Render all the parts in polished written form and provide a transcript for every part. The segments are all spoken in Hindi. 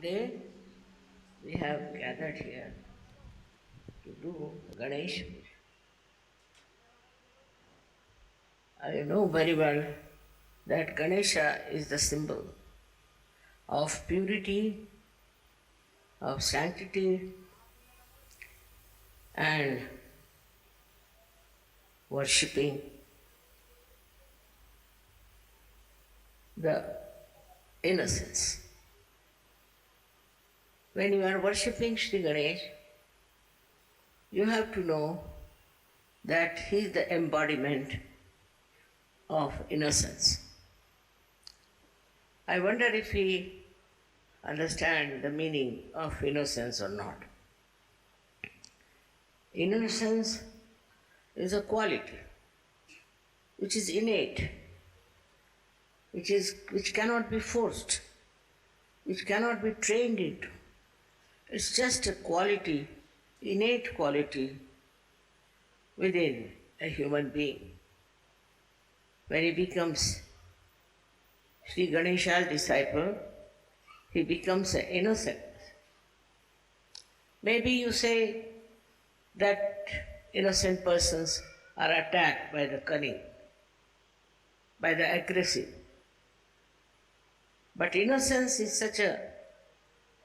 Today we have gathered here to do Ganesh Puja. I know very well that Ganesha is the symbol of purity, of sanctity, and worshipping the innocence. When you are worshipping Sri Ganesh, you have to know that he is the embodiment of innocence. I wonder if we understand the meaning of innocence or not. Innocence is a quality which is innate, which cannot be forced, which cannot be trained into. It's just a quality, innate quality within a human being. When he becomes Sri Ganesha's disciple, he becomes an innocent. Maybe you say that innocent persons are attacked by the cunning, by the aggressive. But innocence is such a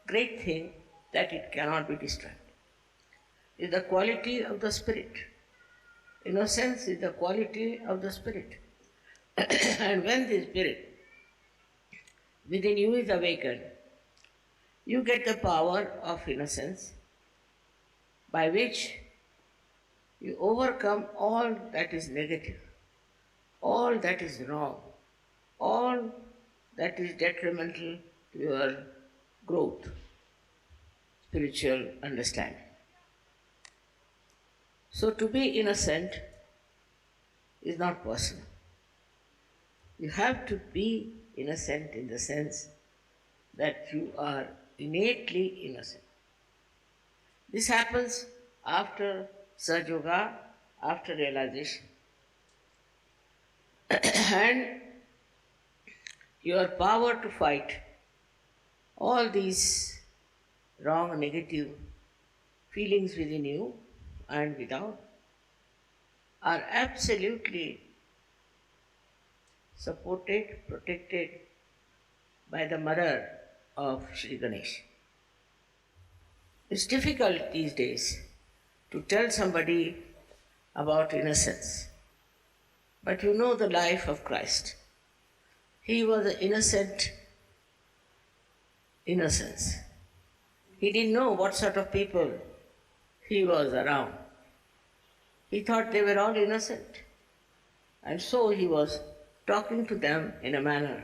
great thing that it cannot be destroyed. It's the quality of the spirit. Innocence is the quality of the spirit. And when the spirit within you is awakened, you get the power of innocence by which you overcome all that is negative, all that is wrong, all that is detrimental to your growth, spiritual understanding. So to be innocent is not possible. You have to be innocent in the sense that you are innately innocent. This happens after Sahaja Yoga, after realization. And your power to fight all these wrong, negative feelings within you and without are absolutely supported, protected by the mother of Sri Ganesh. It's difficult these days to tell somebody about innocence. But you know the life of Christ. He was an innocent innocence. He didn't know what sort of people he was around. He thought they were all innocent. And so he was talking to them in a manner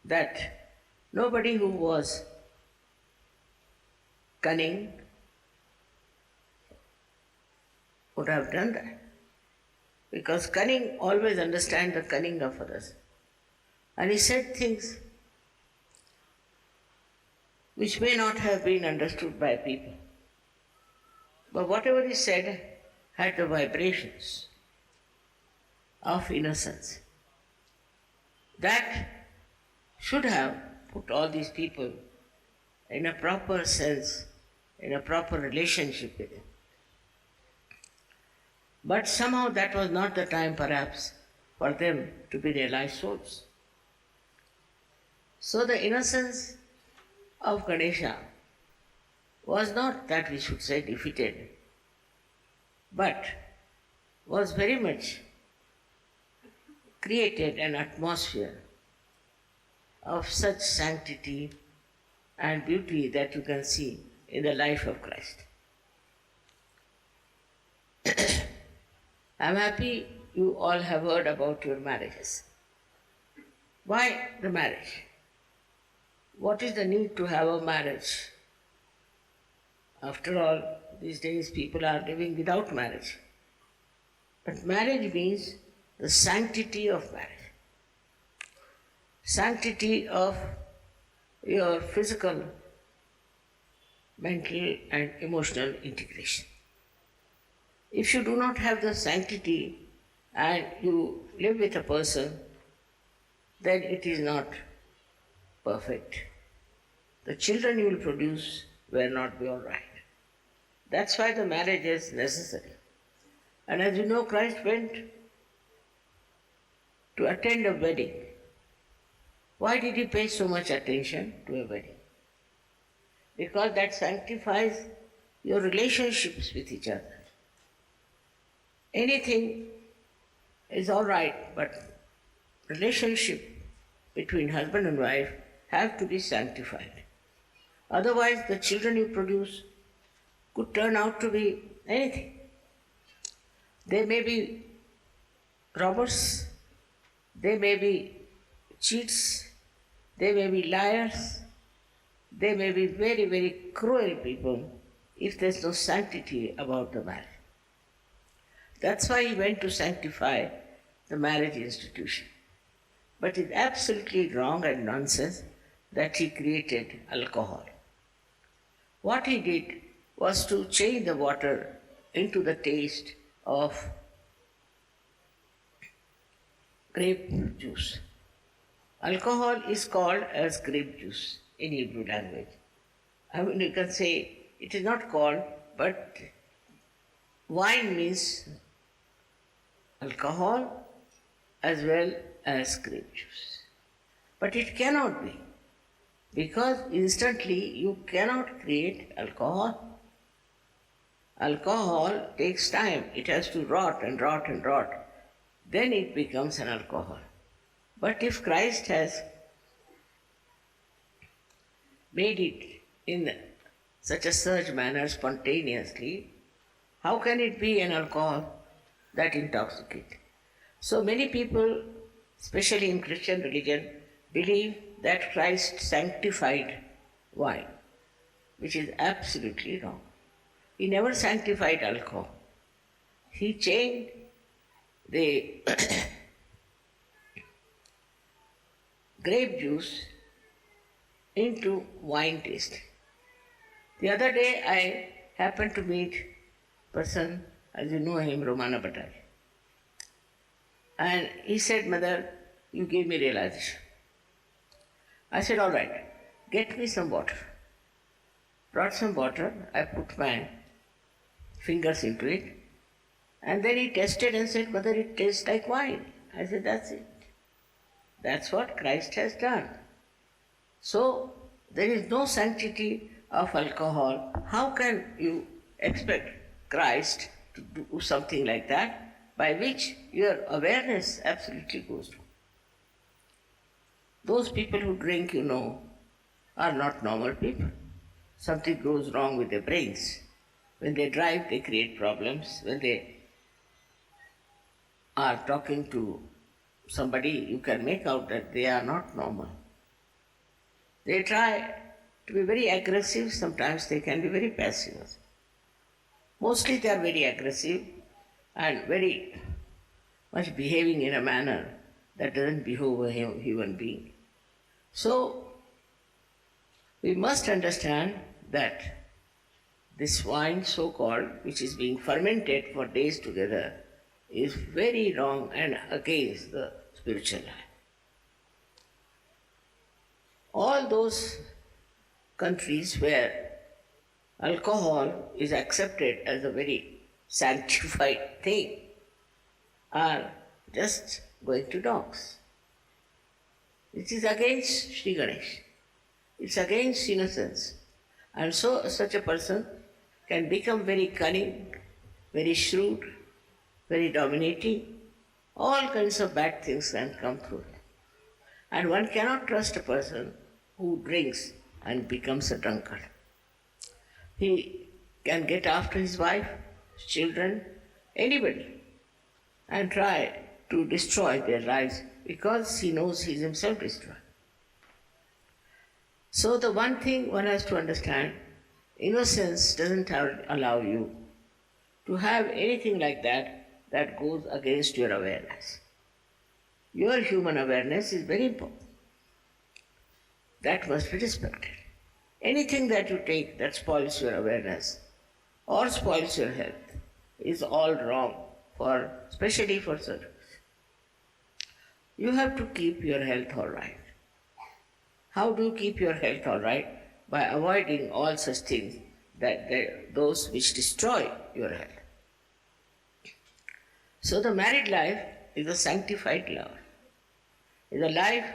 that nobody who was cunning would have done that. Because cunning always understands the cunning of others. And he said things which may not have been understood by people. But whatever he said had the vibrations of innocence. That should have put all these people in a proper sense, in a proper relationship with him. But somehow that was not the time perhaps for them to be realized souls. So the innocence of Ganesha was not that we should say defeated, but was very much created an atmosphere of such sanctity and beauty that you can see in the life of Christ. I'm happy you all have heard about your marriages. Why the marriage? What is the need to have a marriage? After all, these days people are living without marriage. But marriage means the sanctity of marriage. Sanctity of your physical, mental and emotional integration. If you do not have the sanctity and you live with a person, then it is not perfect. the children you will produce will not be all right. That's why the marriage is necessary. And as you know, Christ went to attend a wedding. Why did he pay so much attention to a wedding? Because that sanctifies your relationships with each other. Anything is all right, but relationship between husband and wife have to be sanctified. Otherwise, the children you produce could turn out to be anything. They may be robbers, they may be cheats, they may be liars, they may be very, very cruel people if there's no sanctity about the marriage. That's why he went to sanctify the marriage institution. But it's absolutely wrong and nonsense that he created alcohol. What he did was to change the water into the taste of grape juice. Alcohol is called as grape juice in Hebrew language. I mean, you can say it is not called, but wine means alcohol as well as grape juice. But it cannot be, because instantly you cannot create alcohol. Alcohol takes time. It has to rot and rot and rot. Then it becomes an alcohol. But if Christ has made it in such a surge manner spontaneously, how can it be an alcohol that intoxicates? So many people, especially in Christian religion, believe that Christ sanctified wine, which is absolutely wrong. He never sanctified alcohol. He changed the grape juice into wine taste. The other day I happened to meet a person, as you know him, Romana Bhattacharya. And he said, "Mother, you gave me realization." I said, "All right, get me some water." Brought some water, I put my fingers into it, and then he tested and said, "Mother, it tastes like wine." I said, "That's it. That's what Christ has done." So, there is no sanctity of alcohol. How can you expect Christ to do something like that, by which your awareness absolutely goes wrong? Those people who drink, are not normal people. Something goes wrong with their brains. When they drive, they create problems. When they are talking to somebody, you can make out that they are not normal. They try to be very aggressive, sometimes they can be very passive. Mostly they are very aggressive and very much behaving in a manner that doesn't behove a human being. So, we must understand that this wine, so-called, which is being fermented for days together, is very wrong and against the spiritual life. All those countries where alcohol is accepted as a very sanctified thing are just going to dogs. It is against Sri Ganesh. It's against innocence. And so such a person can become very cunning, very shrewd, very dominating. All kinds of bad things can come through it. And one cannot trust a person who drinks and becomes a drunkard. He can get after his wife, his children, anybody, and try to destroy their lives because he knows he is himself destroyed. So the one thing one has to understand, innocence doesn't allow you to have anything like that goes against your awareness. Your human awareness is very important. That must be respected. Anything that you take that spoils your awareness or spoils your health is all wrong, especially for surgeons. You have to keep your health all right. How do you keep your health all right? by avoiding all such things, those which destroy your health. So the married life is a sanctified life, is a life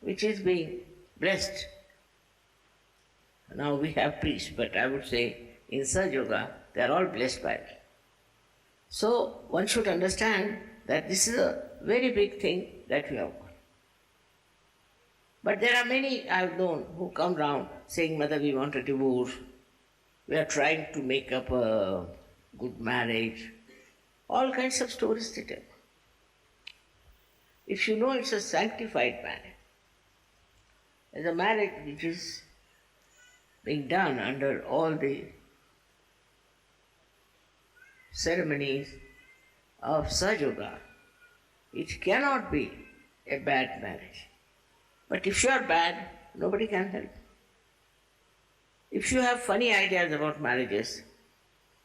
which is being blessed. Now we have priests, but I would say in Sahaja Yoga they are all blessed by me. So one should understand that this is a very big thing that we have got. But there are many I have known who come round saying, Mother, we want a divorce, we are trying to make up a good marriage, all kinds of stories they tell. If you know it's a sanctified marriage, it's a marriage which is being done under all the ceremonies of Sahaja Yoga, it cannot be a bad marriage. But if you are bad, nobody can help. If you have funny ideas about marriages,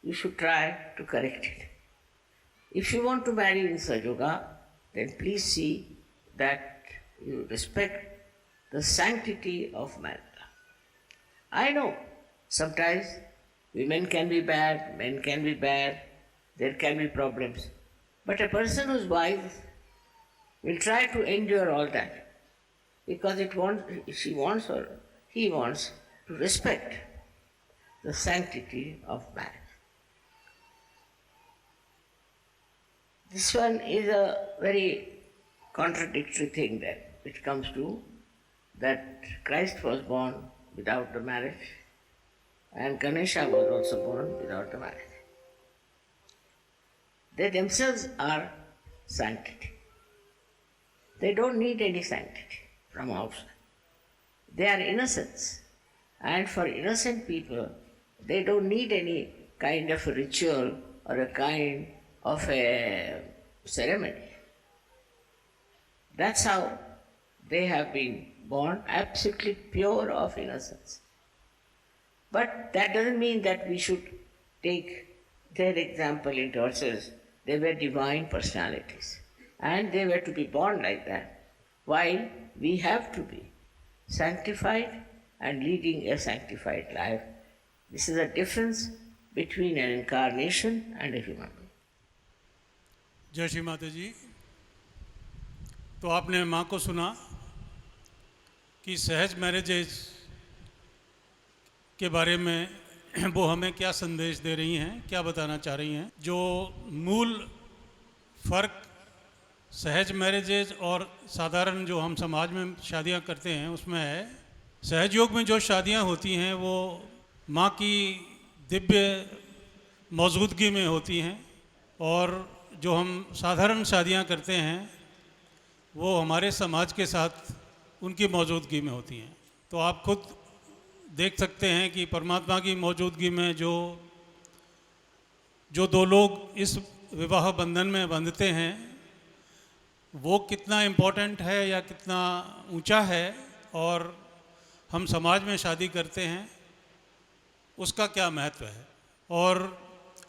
you should try to correct it. If you want to marry in Sahaja Yoga, then please see that you respect the sanctity of marriage. I know sometimes women can be bad, men can be bad, there can be problems. But a person who's wise will try to endure all that because she wants or he wants to respect the sanctity of marriage. This one is a very contradictory thing that which comes to that Christ was born without the marriage and Ganesha was also born without the marriage. They themselves are sanctity. They don't need any sanctity from outside. They are innocents. And for innocent people, they don't need any kind of a ritual or a kind of a ceremony. That's how they have been born, absolutely pure of innocence. But that doesn't mean that we should take their example into ourselves. They were divine personalities and they were to be born like that, while we have to be sanctified and leading a sanctified life. This is a difference between an incarnation and a human being. जय श्री माता जी। तो आपने माँ को सुना कि सहज मैरिजेज के बारे में वो हमें क्या संदेश दे रही हैं, क्या बताना चाह रही हैं। जो मूल फ़र्क सहज मैरिजेज और साधारण जो हम समाज में शादियां करते हैं उसमें है। सहज योग में जो शादियां होती हैं वो माँ की दिव्य मौजूदगी में होती हैं और जो हम साधारण शादियां करते हैं वो हमारे समाज के साथ उनकी मौजूदगी में होती हैं। तो आप खुद देख सकते हैं कि परमात्मा की मौजूदगी में जो दो लोग इस विवाह बंधन में बंधते हैं वो कितना इम्पोर्टेंट है या कितना ऊंचा है और हम समाज में शादी करते हैं उसका क्या महत्व है। और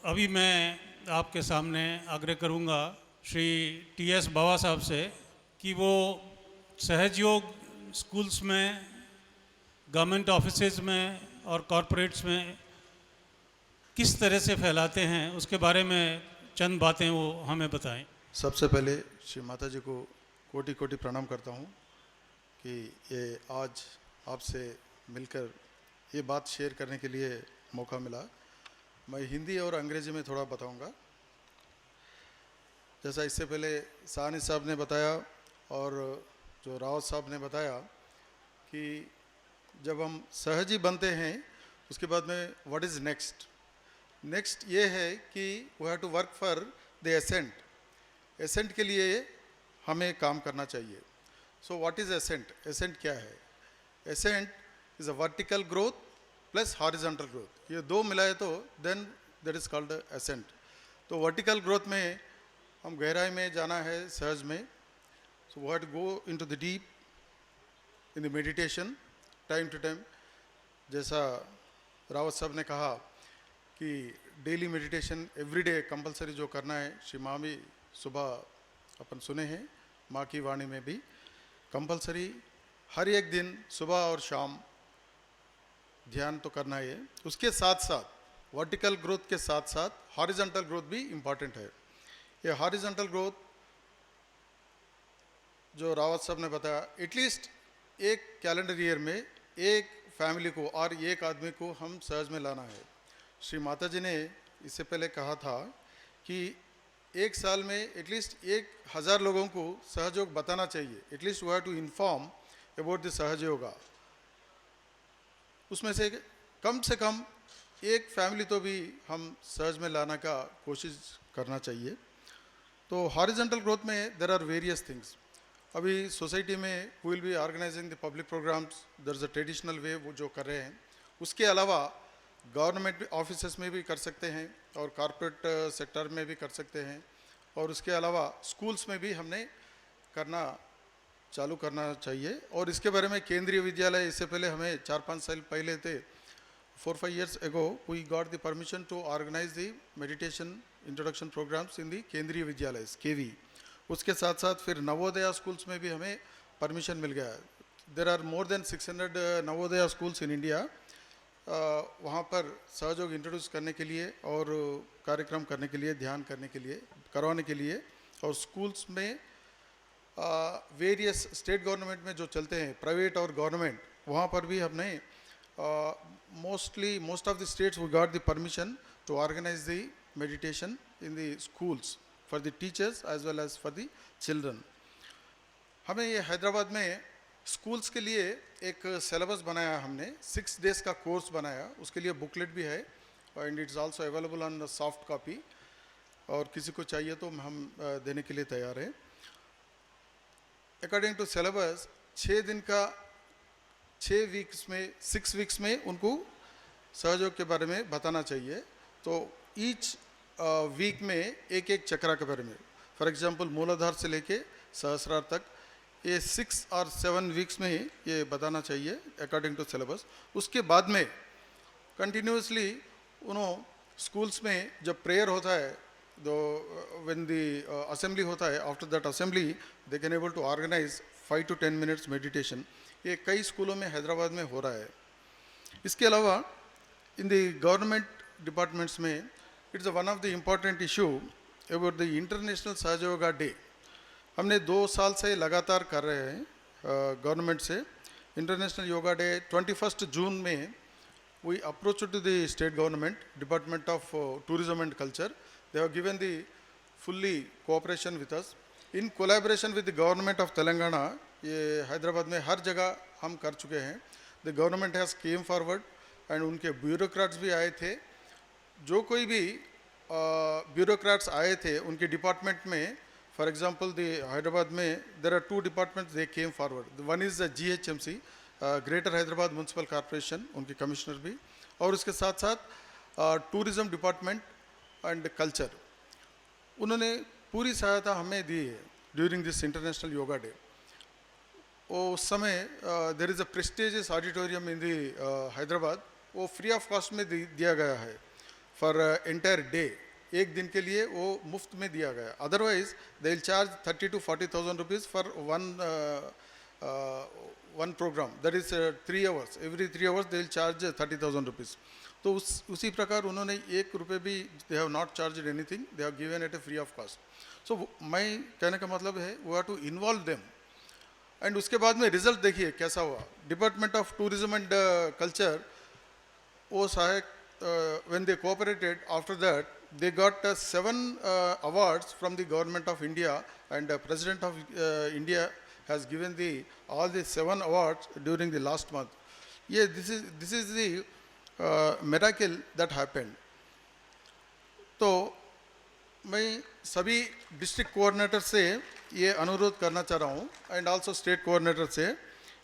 अभी मैं आपके सामने आग्रह करूंगा श्री टी.एस. बाबा साहब से कि वो सहज योग स्कूल्स में, गवर्नमेंट ऑफिसेज में और कॉरपोरेट्स में किस तरह से फैलाते हैं उसके बारे में चंद बातें वो हमें बताएं। सबसे पहले श्री माता जी को कोटि कोटि प्रणाम करता हूँ कि ये आज आपसे मिलकर ये बात शेयर करने के लिए मौका मिला। मैं हिंदी और अंग्रेज़ी में थोड़ा बताऊंगा। जैसा इससे पहले सानी साहब ने बताया और जो रावत साहब ने बताया कि जब हम सहज ही बनते हैं उसके बाद में व्हाट इज़ नेक्स्ट ये है कि we have to work for the ascent के लिए हमें काम करना चाहिए। सो व्हाट इज़ एसेंट क्या है? Ascent is a vertical growth plus horizontal growth, ये दो मिलाए तो then that is called ascent. तो वर्टिकल ग्रोथ में हम गहराई में जाना है सहज में। So we have to go into the deep in the meditation time to time. जैसा रावत साहब ने कहा कि डेली मेडिटेशन एवरीडे कंपलसरी जो करना है, श्री माँ भी सुबह अपन सुने हैं, माँ की वाणी में भी कंपलसरी हर एक दिन सुबह और शाम ध्यान तो करना ही है, उसके साथ साथ वर्टिकल ग्रोथ के साथ साथ हॉरिजॉन्टल ग्रोथ भी इम्पॉर्टेंट है। ये हॉरिजॉन्टल ग्रोथ जो रावत साहब ने बताया, एटलीस्ट एक कैलेंडर ईयर में एक फैमिली को और एक आदमी को हम सहज में लाना है। श्री माता जी ने इससे पहले कहा था कि एक साल में एटलीस्ट 1000 लोगों को सहयोग बताना चाहिए। At least we have to inform about the Sahaj yoga. उसमें से कम एक फैमिली तो भी हम सहज में लाने का कोशिश करना चाहिए। तो हॉरिजॉन्टल ग्रोथ में देर आर वेरियस थिंग्स। अभी सोसाइटी में we will be organising the public programmes, there is a traditional way वो जो कर रहे हैं। उसके अलावा गवर्नमेंट ऑफिसेस में भी कर सकते हैं और कॉरपोरेट सेक्टर में भी कर सकते हैं, और उसके अलावा स्कूल्स में भी हमने करना चालू करना चाहिए। और इसके बारे में केंद्रीय विद्यालय, इससे पहले हमें 4-5 साल पहले थे, 4-5 years ago we got the permission to organize the meditation introduction programs in the केंद्रीय विद्यालय KV। उसके साथ साथ फिर नवोदया स्कूल्स में भी हमें परमिशन मिल गया। There are more than 600 Navodaya schools in India. वहाँ पर सहयोग इंट्रोड्यूस करने के लिए और कार्यक्रम करने के लिए, ध्यान करने के लिए, करवाने के लिए, और स्कूल्स में वेरियस स्टेट गवर्नमेंट में जो चलते हैं, प्राइवेट और गवर्नमेंट, वहाँ पर भी हमने most of the states we got the permission to organize the meditation in the schools for the teachers as well as for the children। हमें ये हैदराबाद में स्कूल्स के लिए एक सिलेबस बनाया, हमने 6 days का कोर्स बनाया। उसके लिए बुकलेट भी है and it's also available on soft copy, और किसी को चाहिए तो हम देने के लिए तैयार हैं। अकॉर्डिंग टू सिलेबस 6 दिन का 6 वीक्स में उनको सहयोग के बारे में बताना चाहिए। तो ईच वीक में एक चक्रा के बारे में, फॉर एग्जांपल मूलाधार से लेके सहस्रार तक, ये 6 और 7 वीक्स में ये बताना चाहिए अकॉर्डिंग टू सिलेबस। उसके बाद में कंटिन्यूसली उन्होंने स्कूल्स में जब प्रेयर होता है, दो व्हेन द असेंबली होता है, after that assembly they can able to organise 5 to 10 minutes meditation. ये कई स्कूलों में हैदराबाद में हो रहा है। इसके अलावा इन द गवर्नमेंट डिपार्टमेंट्स में it's one of the important issue about the international सहज योगा डे। हमने 2 साल से लगातार कर रहे हैं गवर्नमेंट से। इंटरनेशनल योगा डे 21 जून में we approach to the state government department of tourism and culture. They have given the fully cooperation with us in collaboration with the government of Telangana. ये हैदराबाद में हर जगह हम कर चुके हैं। The government has come forward and उनके ब्यूरोक्रेट्स भी आए थे। जो कोई भी ब्यूरोक्रेट्स आए थे उनके डिपार्टमेंट में, फॉर एग्जांपल द हैदराबाद में there are 2 departments they came forward. One is the GHMC, greater Hyderabad municipal corporation, उनके कमिश्नर भी, और उसके साथ साथ टूरिज़म डिपार्टमेंट एंड कल्चर, उन्होंने पूरी सहायता हमें दी है during this international yoga day. उस समय there is a prestigious auditorium in the Hyderabad, वो फ्री ऑफ कॉस्ट में दिया गया है फॉर एंटायर डे। एक दिन के लिए वो मुफ्त में दिया गया। Otherwise they will charge 30,000 to 40,000 rupees for one programme, that is 3 hours। Every 3 hours they will charge 30,000 rupees. तो उसी प्रकार उन्होंने 1 रुपये भी they have not charge anything, they have given at a free of cost. So मैं कहने का मतलब है we have to involve them. And उसके बाद में रिजल्ट देखिए कैसा हुआ। Department of tourism and culture, वो सहायक when they cooperated, after that they got 7 awards from the government of India, and President of India has given all the 7 awards during the last month. This is the miracle that happened. तो मैं सभी डिस्ट्रिक्ट कोऑर्डिनेटर से ये अनुरोध करना चाह रहा हूँ एंड आल्सो स्टेट कोऑर्डिनेटर से,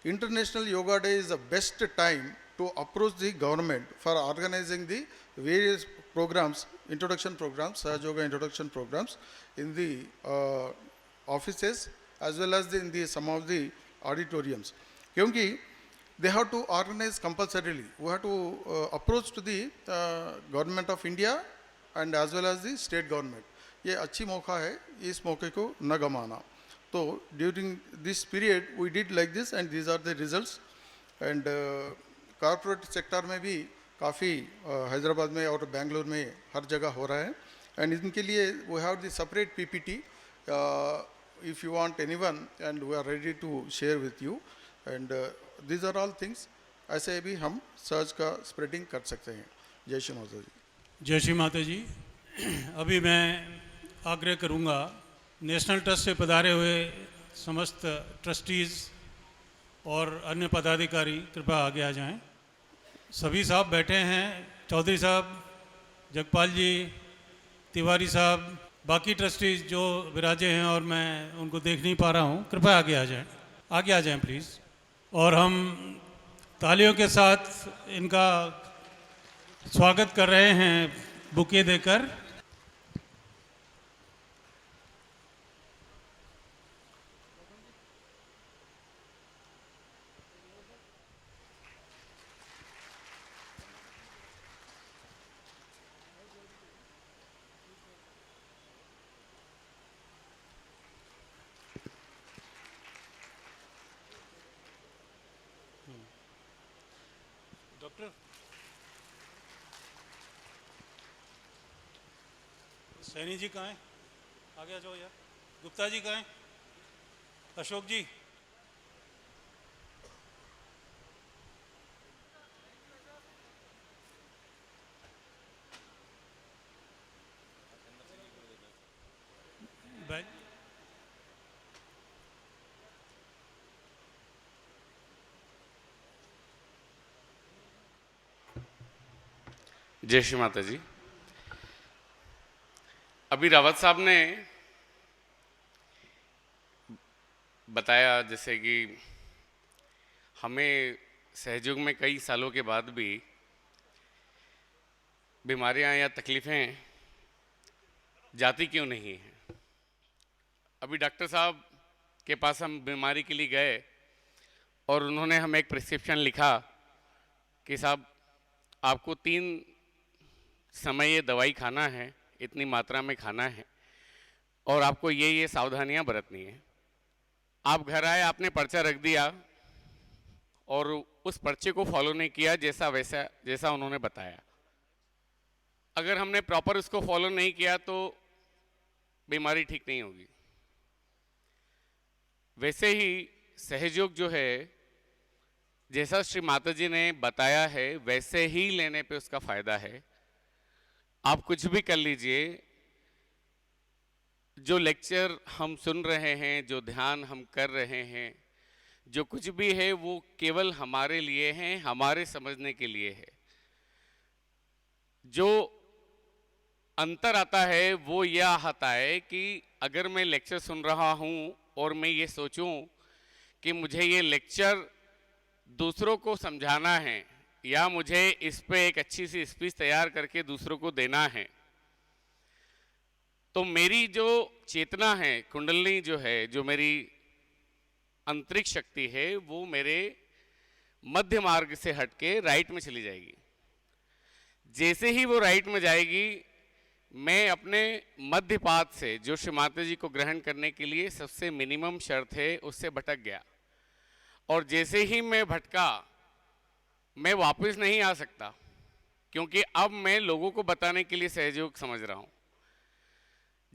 international yoga day is the best time to approach the government for organizing the various programs, introduction programs, Sahaja Yoga introduction programs in the offices as well as in the some of the auditoriums. क्योंकि they have to organize compulsorily. We have to approach to the government of India and as well as the state government. ये अच्छी मौका है, इस मौके को न गंवाना। तो during this period we did like this and these are the results, and corporate sector में भी काफ़ी हैदराबाद में और बेंगलोर में हर जगह हो रहा है। एंड इनके लिए we have the separate PPT if you want anyone and we are ready to share with you and these are all things. ऐसे भी हम सर्च का स्प्रेडिंग कर सकते हैं। जय श्री माता जी। जय श्री माता जी। अभी मैं आग्रह करूंगा नेशनल ट्रस्ट से पधारे हुए समस्त ट्रस्टीज़ और अन्य पदाधिकारी कृपया आगे आ जाएं। सभी साहब बैठे हैं, चौधरी साहब, जगपाल जी, तिवारी साहब, बाकी ट्रस्टीज़ जो विराजे हैं और मैं उनको देख नहीं पा रहा हूं, कृपया आगे आ जाएं। आगे आ जाएं प्लीज़। और हम तालियों के साथ इनका स्वागत कर रहे हैं बुके देकर। डॉक्टर सैनी जी कहाँ हैं? आगे आ जाओ यार। गुप्ता जी कहाँ हैं? अशोक जी, बैठ। जय श्री माता जी। अभी रावत साहब ने बताया जैसे कि हमें सहयोग में कई सालों के बाद भी बीमारियां या तकलीफ़ें जाती क्यों नहीं हैं। अभी डॉक्टर साहब के पास हम बीमारी के लिए गए और उन्होंने हमें एक प्रिस्क्रिप्शन लिखा कि साहब आपको 3 समय ये दवाई खाना है, इतनी मात्रा में खाना है और आपको ये सावधानियां बरतनी है। आप घर आए, आपने पर्चा रख दिया और उस पर्चे को फॉलो नहीं किया जैसा उन्होंने बताया। अगर हमने प्रॉपर उसको फॉलो नहीं किया तो बीमारी ठीक नहीं होगी। वैसे ही सहयोग जो है, जैसा श्री माता जी ने बताया है वैसे ही लेने पे उसका फायदा है। आप कुछ भी कर लीजिए, जो लेक्चर हम सुन रहे हैं, जो ध्यान हम कर रहे हैं, जो कुछ भी है वो केवल हमारे लिए है, हमारे समझने के लिए है। जो अंतर आता है वो यह आता है कि अगर मैं लेक्चर सुन रहा हूं और मैं ये सोचूं कि मुझे ये लेक्चर दूसरों को समझाना है या मुझे इस पे एक अच्छी सी स्पीच तैयार करके दूसरों को देना है, तो मेरी जो चेतना है, कुंडलनी जो है, जो मेरी आंतरिक शक्ति है, वो मेरे मध्य मार्ग से हटके राइट में चली जाएगी। जैसे ही वो राइट में जाएगी, मैं अपने मध्य पाथ से, जो श्री माता जी को ग्रहण करने के लिए सबसे मिनिमम शर्त है, उससे भटक गया। और जैसे ही मैं भटका, मैं वापस नहीं आ सकता, क्योंकि अब मैं लोगों को बताने के लिए सहयोग समझ रहा हूं।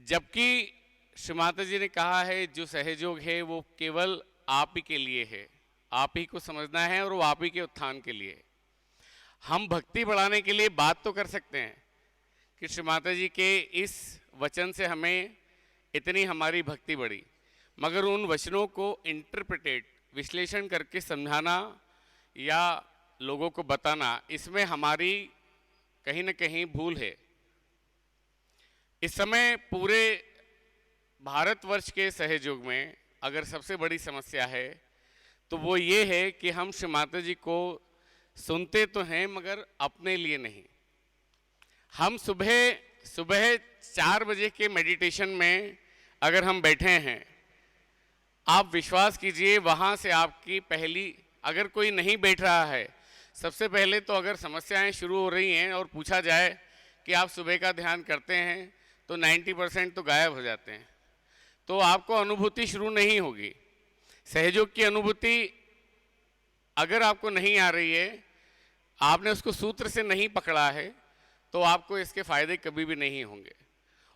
जबकि श्री माता जी ने कहा है जो सहयोग है वो केवल आप ही के लिए है, आप ही को समझना है और वो आप ही के उत्थान के लिए। हम भक्ति बढ़ाने के लिए बात तो कर सकते हैं कि श्री माता जी के इस वचन से हमें इतनी हमारी भक्ति बढ़ी, मगर उन वचनों को इंटरप्रिटेट, विश्लेषण करके समझाना या लोगों को बताना, इसमें हमारी कहीं ना कहीं भूल है। इस समय पूरे भारतवर्ष के सहयोग में अगर सबसे बड़ी समस्या है तो वो ये है कि हम श्री माता जी को सुनते तो हैं मगर अपने लिए नहीं। हम सुबह 4 बजे के मेडिटेशन में अगर हम बैठे हैं, आप विश्वास कीजिए वहाँ से आपकी पहली, अगर कोई नहीं बैठ रहा है, सबसे पहले तो अगर समस्याएं शुरू हो रही हैं और पूछा जाए कि आप सुबह का ध्यान करते हैं तो 90% तो गायब हो जाते हैं। तो आपको अनुभूति शुरू नहीं होगी। सहयोग की अनुभूति अगर आपको नहीं आ रही है आपने उसको सूत्र से नहीं पकड़ा है तो आपको इसके फायदे कभी भी नहीं होंगे।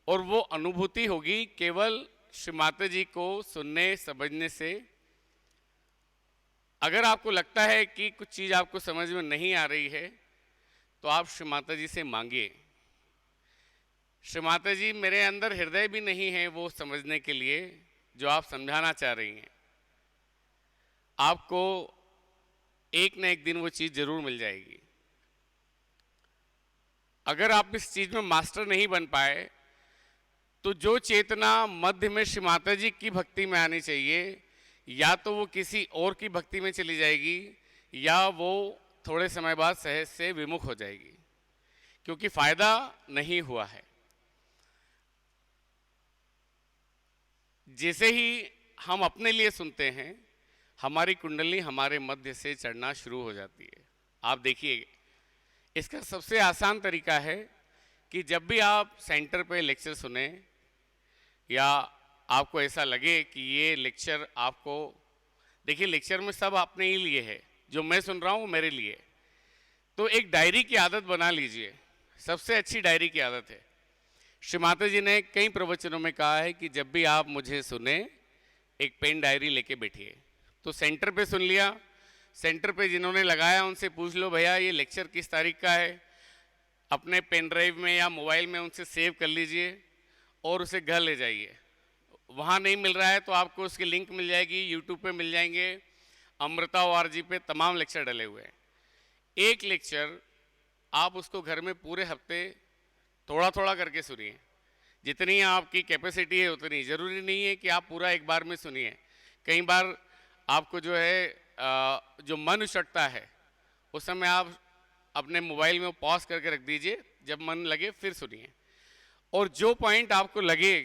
और वो अनुभूति होगी केवल श्री माता जी को सुनने समझने से। अगर आपको लगता है कि कुछ चीज़ आपको समझ में नहीं आ रही है तो आप श्री माता जी से मांगिए। श्री माता जी, मेरे अंदर हृदय भी नहीं है वो समझने के लिए जो आप समझाना चाह रही हैं। आपको एक न एक दिन वो चीज़ जरूर मिल जाएगी। अगर आप इस चीज़ में मास्टर नहीं बन पाए तो जो चेतना मध्य में श्री माता जी की भक्ति में आनी चाहिए, या तो वो किसी और की भक्ति में चली जाएगी या वो थोड़े समय बाद सहज से विमुख हो जाएगी, क्योंकि फायदा नहीं हुआ है। जैसे ही हम अपने लिए सुनते हैं, हमारी कुंडली हमारे मध्य से चढ़ना शुरू हो जाती है। आप देखिए, इसका सबसे आसान तरीका है कि जब भी आप सेंटर पे लेक्चर सुने या आपको ऐसा लगे कि ये लेक्चर आपको, देखिए लेक्चर में सब अपने ही लिए है, जो मैं सुन रहा हूँ वो मेरे लिए, तो एक डायरी की आदत बना लीजिए। सबसे अच्छी डायरी की आदत है। श्री माता जी ने कई प्रवचनों में कहा है कि जब भी आप मुझे सुने एक पेन डायरी लेके बैठिए। तो सेंटर पे सुन लिया, सेंटर पे जिन्होंने लगाया उनसे पूछ लो, भैया ये लेक्चर किस तारीख का है, अपने पेन ड्राइव में या मोबाइल में उनसे सेव कर लीजिए और उसे घर ले जाइए। वहाँ नहीं मिल रहा है तो आपको उसकी लिंक मिल जाएगी, यूट्यूब पे मिल जाएंगे, अमृता ORG पे तमाम लेक्चर डले हुए हैं। एक लेक्चर आप उसको घर में पूरे हफ्ते थोड़ा थोड़ा करके सुनिए। जितनी आपकी कैपेसिटी है उतनी, ज़रूरी नहीं है कि आप पूरा एक बार में सुनिए। कई बार आपको जो है जो मन उछटता है उस समय आप अपने मोबाइल में पॉज करके रख दीजिए, जब मन लगे फिर सुनिए। और जो पॉइंट आपको लगे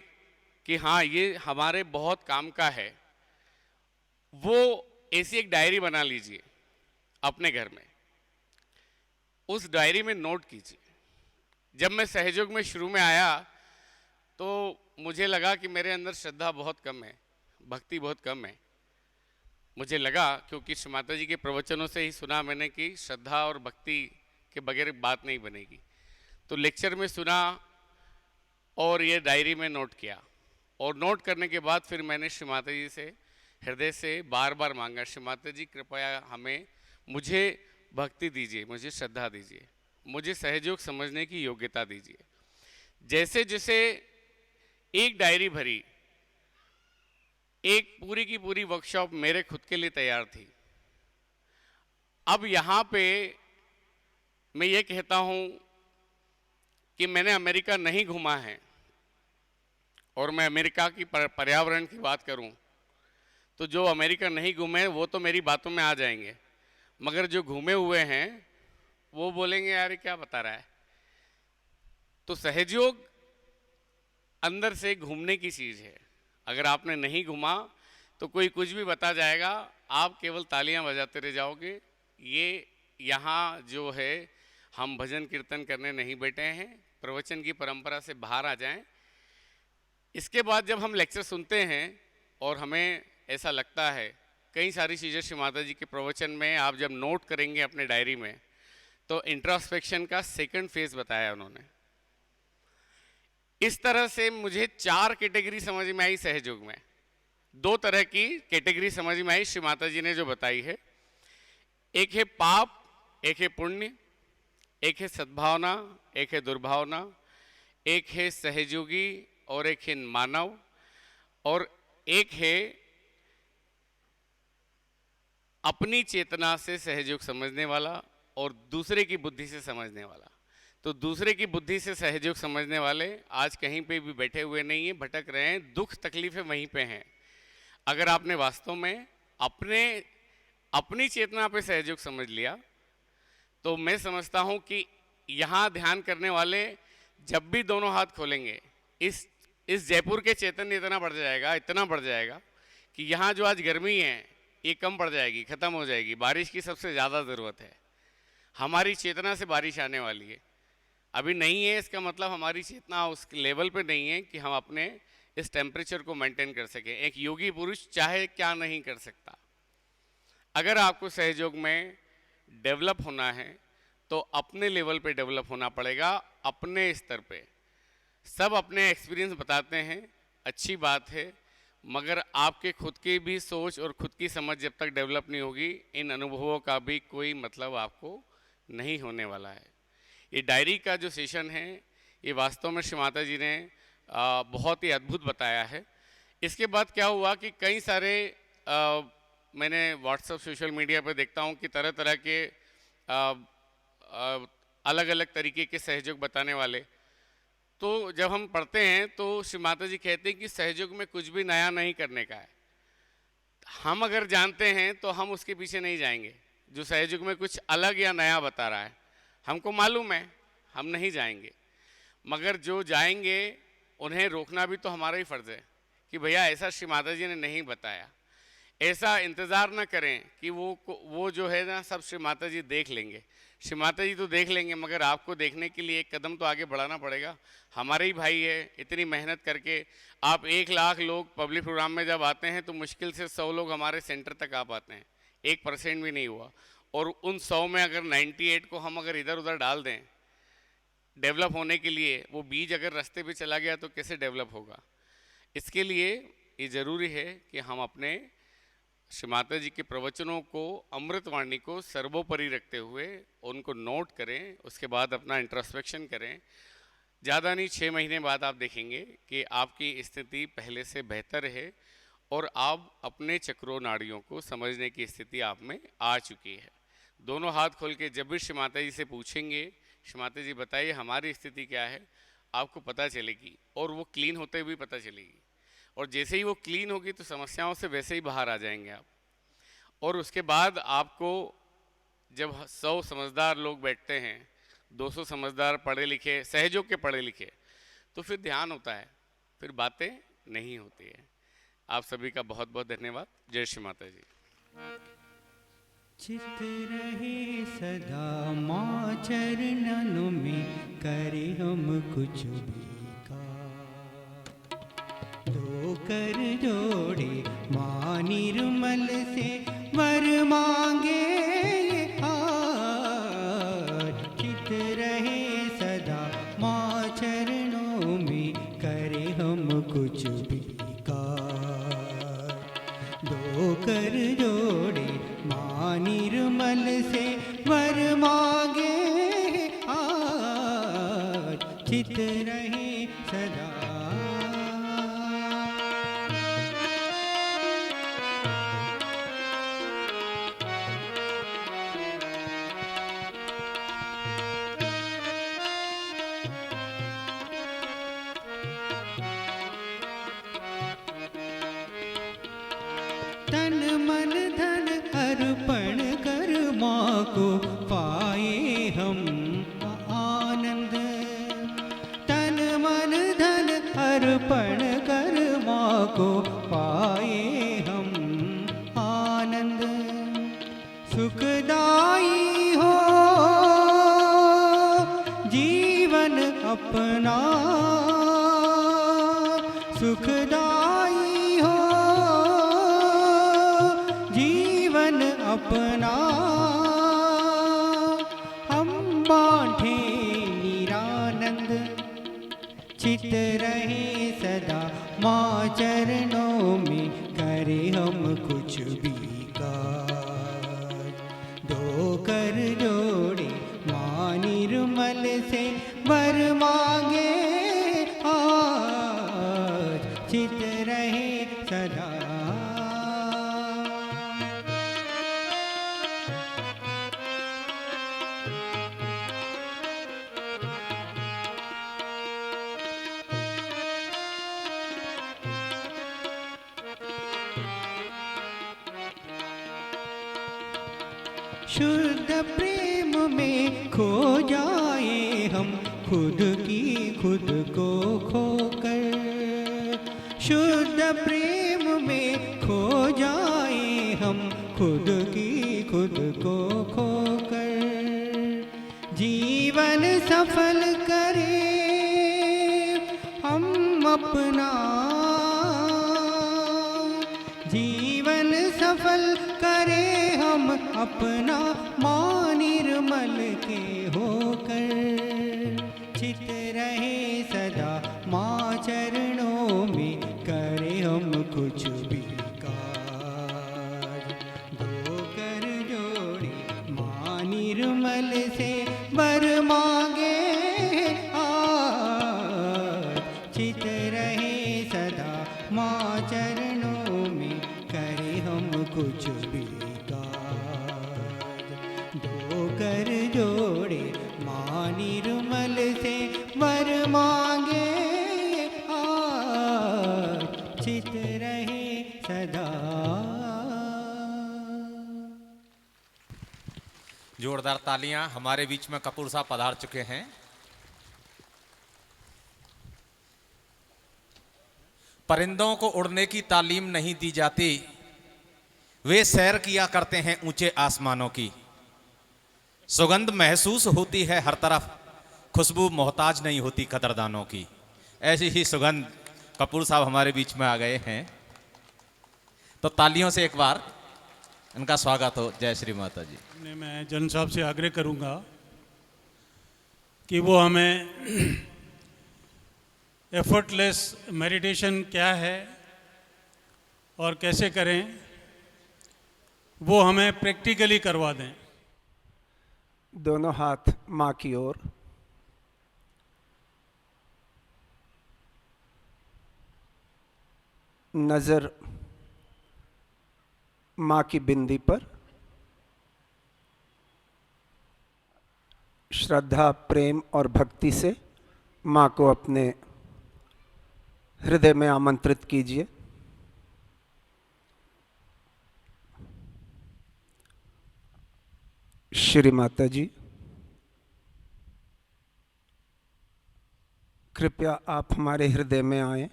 कि हाँ ये हमारे बहुत काम का है, वो ऐसी एक डायरी बना लीजिए अपने घर में, उस डायरी में नोट कीजिए। जब मैं सहयोग में शुरू में आया तो मुझे लगा कि मेरे अंदर श्रद्धा बहुत कम है, भक्ति बहुत कम है। मुझे लगा, क्योंकि श्री माता जी के प्रवचनों से ही सुना मैंने कि श्रद्धा और भक्ति के बगैर बात नहीं बनेगी। तो लेक्चर में सुना और ये डायरी में नोट किया, और नोट करने के बाद फिर मैंने श्री माता जी से हृदय से बार बार मांगा, श्री माता जी कृपया मुझे भक्ति दीजिए, मुझे श्रद्धा दीजिए, मुझे सहयोग समझने की योग्यता दीजिए। जैसे जैसे एक डायरी भरी, एक पूरी की पूरी वर्कशॉप मेरे खुद के लिए तैयार थी। अब यहाँ पे मैं ये कहता हूँ कि मैंने अमेरिका नहीं घूमा है, और मैं अमेरिका की पर्यावरण की बात करूँ तो जो अमेरिका नहीं घूमे वो तो मेरी बातों में आ जाएंगे, मगर जो घूमे हुए हैं वो बोलेंगे यार क्या बता रहा है। तो सहयोग अंदर से घूमने की चीज़ है। अगर आपने नहीं घूमा तो कोई कुछ भी बता जाएगा, आप केवल तालियां बजाते रह जाओगे। ये यहाँ जो है, हम भजन कीर्तन करने नहीं बैठे हैं, प्रवचन की परंपरा से बाहर आ जाएं। इसके बाद जब हम लेक्चर सुनते हैं और हमें ऐसा लगता है, कई सारी चीज़ें श्री माता जी के प्रवचन में आप जब नोट करेंगे अपने डायरी में, तो इंट्रोस्पेक्शन का सेकंड फेज बताया उन्होंने। इस तरह से मुझे 4 कैटेगरी समझ में आई सहयोग में। 2 तरह की कैटेगरी समझ में आई श्री माता जी ने जो बताई है, एक है पाप, एक है पुण्य, एक है सद्भावना, एक है दुर्भावना, एक है सहयोगी और एक है मानव, और एक है अपनी चेतना से सहयोग समझने वाला और दूसरे की बुद्धि से समझने वाला। तो दूसरे की बुद्धि से सहयोग समझने वाले आज कहीं पे भी बैठे हुए नहीं हैं, भटक रहे हैं, दुख तकलीफें वहीं पे हैं। अगर आपने वास्तव में अपनी चेतना पे सहयोग समझ लिया तो मैं समझता हूँ कि यहाँ ध्यान करने वाले जब भी दोनों हाथ खोलेंगे, इस जयपुर के चैतन्य इतना बढ़ जाएगा कि यहाँ जो आज गर्मी है ये कम पड़ जाएगी, ख़त्म हो जाएगी। बारिश की सबसे ज़्यादा ज़रूरत है। हमारी चेतना से बारिश आने वाली है, अभी नहीं है। इसका मतलब हमारी चेतना उस लेवल पे नहीं है कि हम अपने इस टेम्परेचर को मेंटेन कर सकें। एक योगी पुरुष चाहे क्या नहीं कर सकता। अगर आपको सहयोग में डेवलप होना है तो अपने लेवल पे डेवलप होना पड़ेगा, अपने स्तर पे। सब अपने एक्सपीरियंस बताते हैं, अच्छी बात है, मगर आपके खुद की भी सोच और खुद की समझ जब तक डेवलप नहीं होगी, इन अनुभवों का भी कोई मतलब आपको नहीं होने वाला है। ये डायरी का जो सेशन है, ये वास्तव में श्री माता जी ने बहुत ही अद्भुत बताया है। इसके बाद क्या हुआ कि कई सारे मैंने व्हाट्सएप सोशल मीडिया पर देखता हूँ कि तरह तरह के अलग अलग तरीके के सहयोग बताने वाले, तो जब हम पढ़ते हैं तो श्री माता जी कहते हैं कि सहयोग में कुछ भी नया नहीं करने का है। हम अगर जानते हैं तो हम उसके पीछे नहीं जाएंगे। जो सहयोग में कुछ अलग या नया बता रहा है, हमको मालूम है, हम नहीं जाएंगे। मगर जो जाएंगे उन्हें रोकना भी तो हमारा ही फर्ज है कि भैया ऐसा श्री माता जी ने नहीं बताया। ऐसा इंतज़ार न करें कि वो जो है ना सब श्री माता जी देख लेंगे। श्री माता जी तो देख लेंगे, मगर आपको देखने के लिए एक कदम तो आगे बढ़ाना पड़ेगा। हमारे ही भाई है, इतनी मेहनत करके आप 1 लाख लोग पब्लिक प्रोग्राम में जब आते हैं तो मुश्किल से 100 लोग हमारे सेंटर तक आ पाते हैं, 1% भी नहीं हुआ। और उन 100 में अगर 98 को हम अगर इधर उधर डाल दें डेवलप होने के लिए, वो बीज अगर रास्ते पे चला गया तो कैसे डेवलप होगा। इसके लिए ये ज़रूरी है कि हम अपने श्री माता जी के प्रवचनों को, अमृतवाणी को सर्वोपरि रखते हुए उनको नोट करें, उसके बाद अपना इंट्रोस्पेक्शन करें। ज़्यादा नहीं, 6 महीने बाद आप देखेंगे कि आपकी स्थिति पहले से बेहतर है और आप अपने चक्रों नाड़ियों को समझने की स्थिति आप में आ चुकी है। दोनों हाथ खोल के जब भी श्री माता जी से पूछेंगे, श्री माता जी बताइए हमारी स्थिति क्या है, आपको पता चलेगी और वो क्लीन होते हुए पता चलेगी। और जैसे ही वो क्लीन होगी तो समस्याओं से वैसे ही बाहर आ जाएंगे आप। और उसके बाद आपको जब 100 समझदार लोग बैठते हैं, 200 समझदार पढ़े लिखे, सहयोग के पढ़े लिखे, तो फिर ध्यान होता है, फिर बातें नहीं होती है। आप सभी का बहुत बहुत धन्यवाद। जय श्री माता जी। चित रहे सदा माँ चरणों में, करे हम कुछ भी का। दो कर जोड़े माँ निर्मल से वर मांगे हार। चित रहे सदा माँ चरणों में, करे हम कुछ भी कार। दो कर जोड़े माँ निर्मल से वर मांगे हार। चित रहे सदा। तन मन धन अर्पण कर माँ को पाए हम आनंद। तन मन धन अर्पण कर माँ को पाए हम आनंद। सुखदाई हो जीवन अपना, सुखदाई हो जीवन अपना। हम बांटे निरानंद। चित रहे सदा माँ चरणों में, करे हम कुछ भी काज। दो कर जोड़े माँ निर्मल से वर मांगे आज। चित रहे सदा। शुद्ध प्रेम में खो जाए हम, खुद की खुद को खोकर। शुद्ध प्रेम में खो जाए हम, खुद की खुद को खोकर। जीवन सफल करे हम अपना, जीवन सफल करे हम अपना माँ निर्मल के होकर, चित रहे सदा माँ चरणों में, करे हम कुछ भी काज। दो कर जोड़े माँ निर्मल से वर मांगे आज, चित रहे सदा माँ चरणों में, करे हम कुछ भी काज। दो कर जोड़े माँ निर्मल से वर मांगे आज, चित रहे सदा। जोरदार तालियां। हमारे बीच में कपूर साहब पधार चुके हैं। परिंदों को उड़ने की तालीम नहीं दी जाती, वे सैर किया करते हैं ऊंचे आसमानों की। सुगंध महसूस होती है हर तरफ, खुशबू मोहताज नहीं होती कदरदानों की। ऐसी ही सुगंध कपूर साहब हमारे बीच में आ गए हैं, तो तालियों से एक बार इनका स्वागत हो। जय श्री माता जी। मैं जन साहब से आग्रह करूंगा कि वो हमें एफर्टलेस मेडिटेशन क्या है और कैसे करें, वो हमें प्रैक्टिकली करवा दें। दोनों हाथ माँ की ओर, नज़र माँ की बिंदी पर, श्रद्धा प्रेम और भक्ति से माँ को अपने हृदय में आमंत्रित कीजिए। श्री माता जी, कृपया आप हमारे हृदय में आए।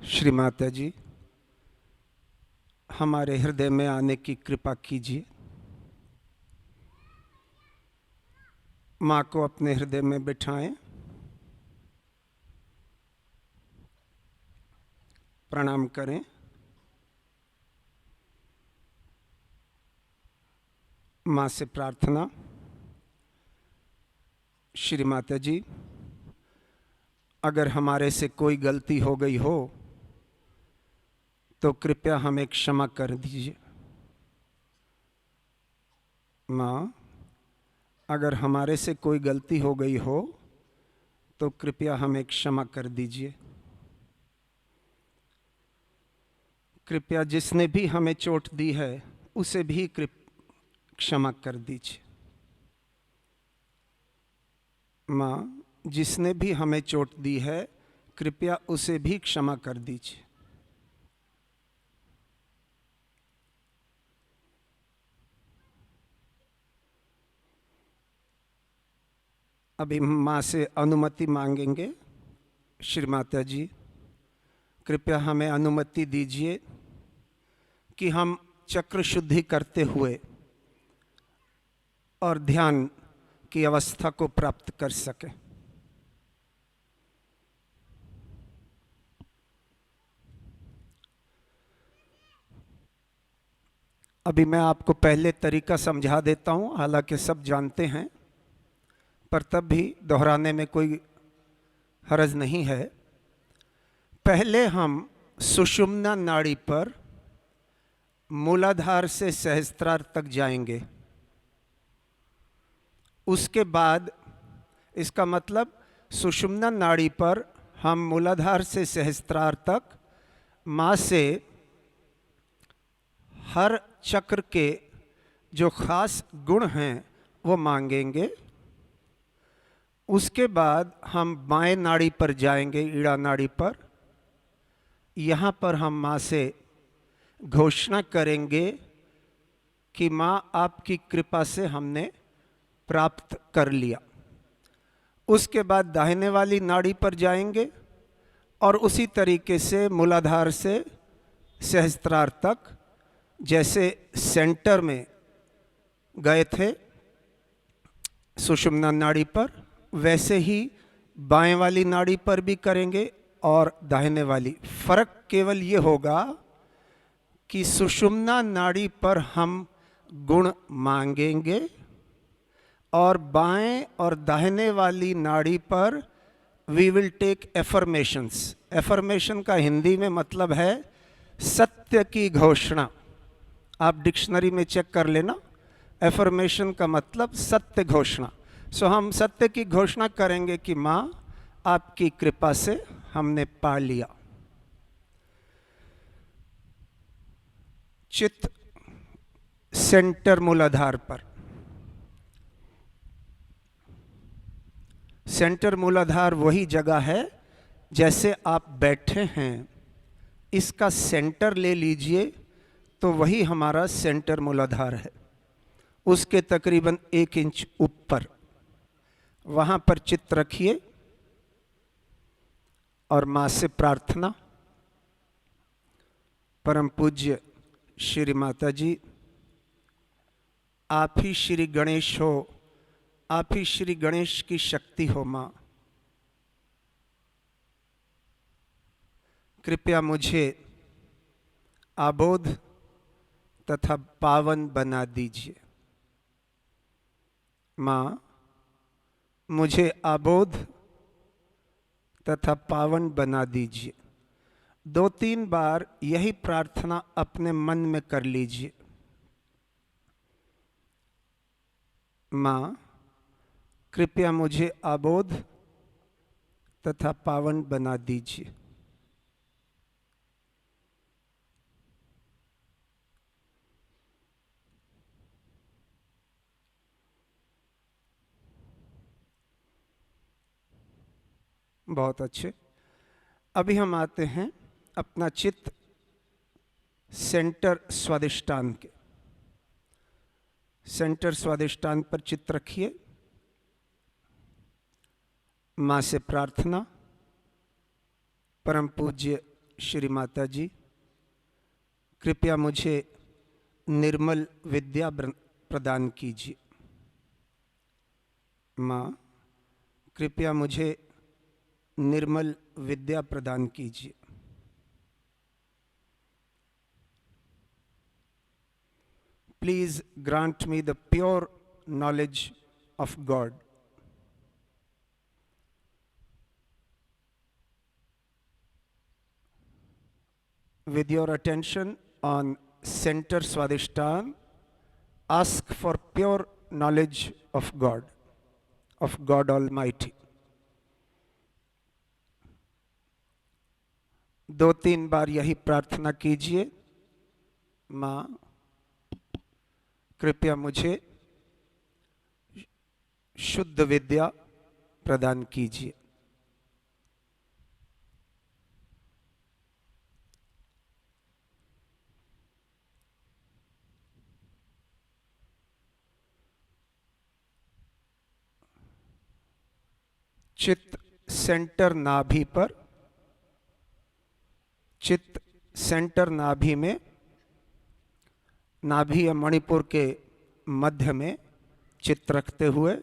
श्री माता जी, हमारे हृदय में आने की कृपा कीजिए। माँ को अपने हृदय में बिठाएं। प्रणाम करें। माँ से प्रार्थना। श्री माता जी, अगर हमारे से कोई गलती हो गई हो तो कृपया हमें क्षमा कर दीजिए। माँ, अगर हमारे से कोई गलती हो गई हो तो कृपया हमें क्षमा कर दीजिए। कृपया जिसने भी हमें चोट दी है उसे भी क्षमा कर दीजिए। माँ, जिसने भी हमें चोट दी है कृपया उसे भी क्षमा कर दीजिए। अभी माँ से अनुमति मांगेंगे। श्री माता जी, कृपया हमें अनुमति दीजिए कि हम चक्र शुद्धि करते हुए और ध्यान की अवस्था को प्राप्त कर सकें। अभी मैं आपको पहले तरीका समझा देता हूँ, हालांकि सब जानते हैं, पर तब भी दोहराने में कोई हर्ज नहीं है। पहले हम सुषुम्ना नाड़ी पर मूलाधार से सहस्त्रार तक जाएंगे। उसके बाद, इसका मतलब सुषुम्ना नाड़ी पर हम मूलाधार से सहस्त्रार तक माँ से हर चक्र के जो खास गुण हैं वो मांगेंगे। उसके बाद हम बाएं नाड़ी पर जाएंगे, ईड़ा नाड़ी पर। यहाँ पर हम माँ से घोषणा करेंगे कि माँ, आपकी कृपा से हमने प्राप्त कर लिया। उसके बाद दाहिने वाली नाड़ी पर जाएंगे और उसी तरीके से मूलाधार से सहस्त्रार तक, जैसे सेंटर में गए थे सुषुम्ना नाड़ी पर, वैसे ही बाएं वाली नाड़ी पर भी करेंगे और दाहिने वाली। फर्क केवल ये होगा कि सुषुम्ना नाड़ी पर हम गुण मांगेंगे और बाएं और दाहिने वाली नाड़ी पर we will take affirmations. Affirmation का हिंदी में मतलब है सत्य की घोषणा। आप डिक्शनरी में चेक कर लेना, एफर्मेशन का मतलब सत्य घोषणा। सो हम सत्य की घोषणा करेंगे कि माँ आपकी कृपा से हमने पा लिया। चित्त सेंटर मूलाधार पर। सेंटर मूलाधार वही जगह है जैसे आप बैठे हैं, इसका सेंटर ले लीजिए तो वही हमारा सेंटर मूलाधार है। उसके तकरीबन 1 इंच ऊपर वहां पर चित्त रखिए और मां से प्रार्थना, परम पूज्य श्री माता जी, आप ही श्री गणेश हो, आप ही श्री गणेश की शक्ति हो मां। कृपया मुझे आबोध तथा पावन बना दीजिए। मां, मुझे आबोध तथा पावन बना दीजिए। 2-3 बार यही प्रार्थना अपने मन में कर लीजिए। मां, कृपया मुझे आबोध तथा पावन बना दीजिए। बहुत अच्छे। अभी हम आते हैं अपना चित्त सेंटर स्वादिष्टान के। सेंटर स्वादिष्टान पर चित्त रखिए। मां से प्रार्थना, परम पूज्य श्री माता जी, कृपया मुझे निर्मल विद्या प्रदान कीजिए। मां, कृपया मुझे निर्मल विद्या प्रदान कीजिए। Please grant me the pure knowledge of God. With your attention on center Swadhisthana, ask for pure knowledge of God Almighty. 2-3 बार यही प्रार्थना कीजिए। मां, कृपया मुझे शुद्ध विद्या प्रदान कीजिए। चित्त सेंटर नाभि पर। चित्त सेंटर नाभि में, नाभि या मणिपुर के मध्य में चित्त रखते हुए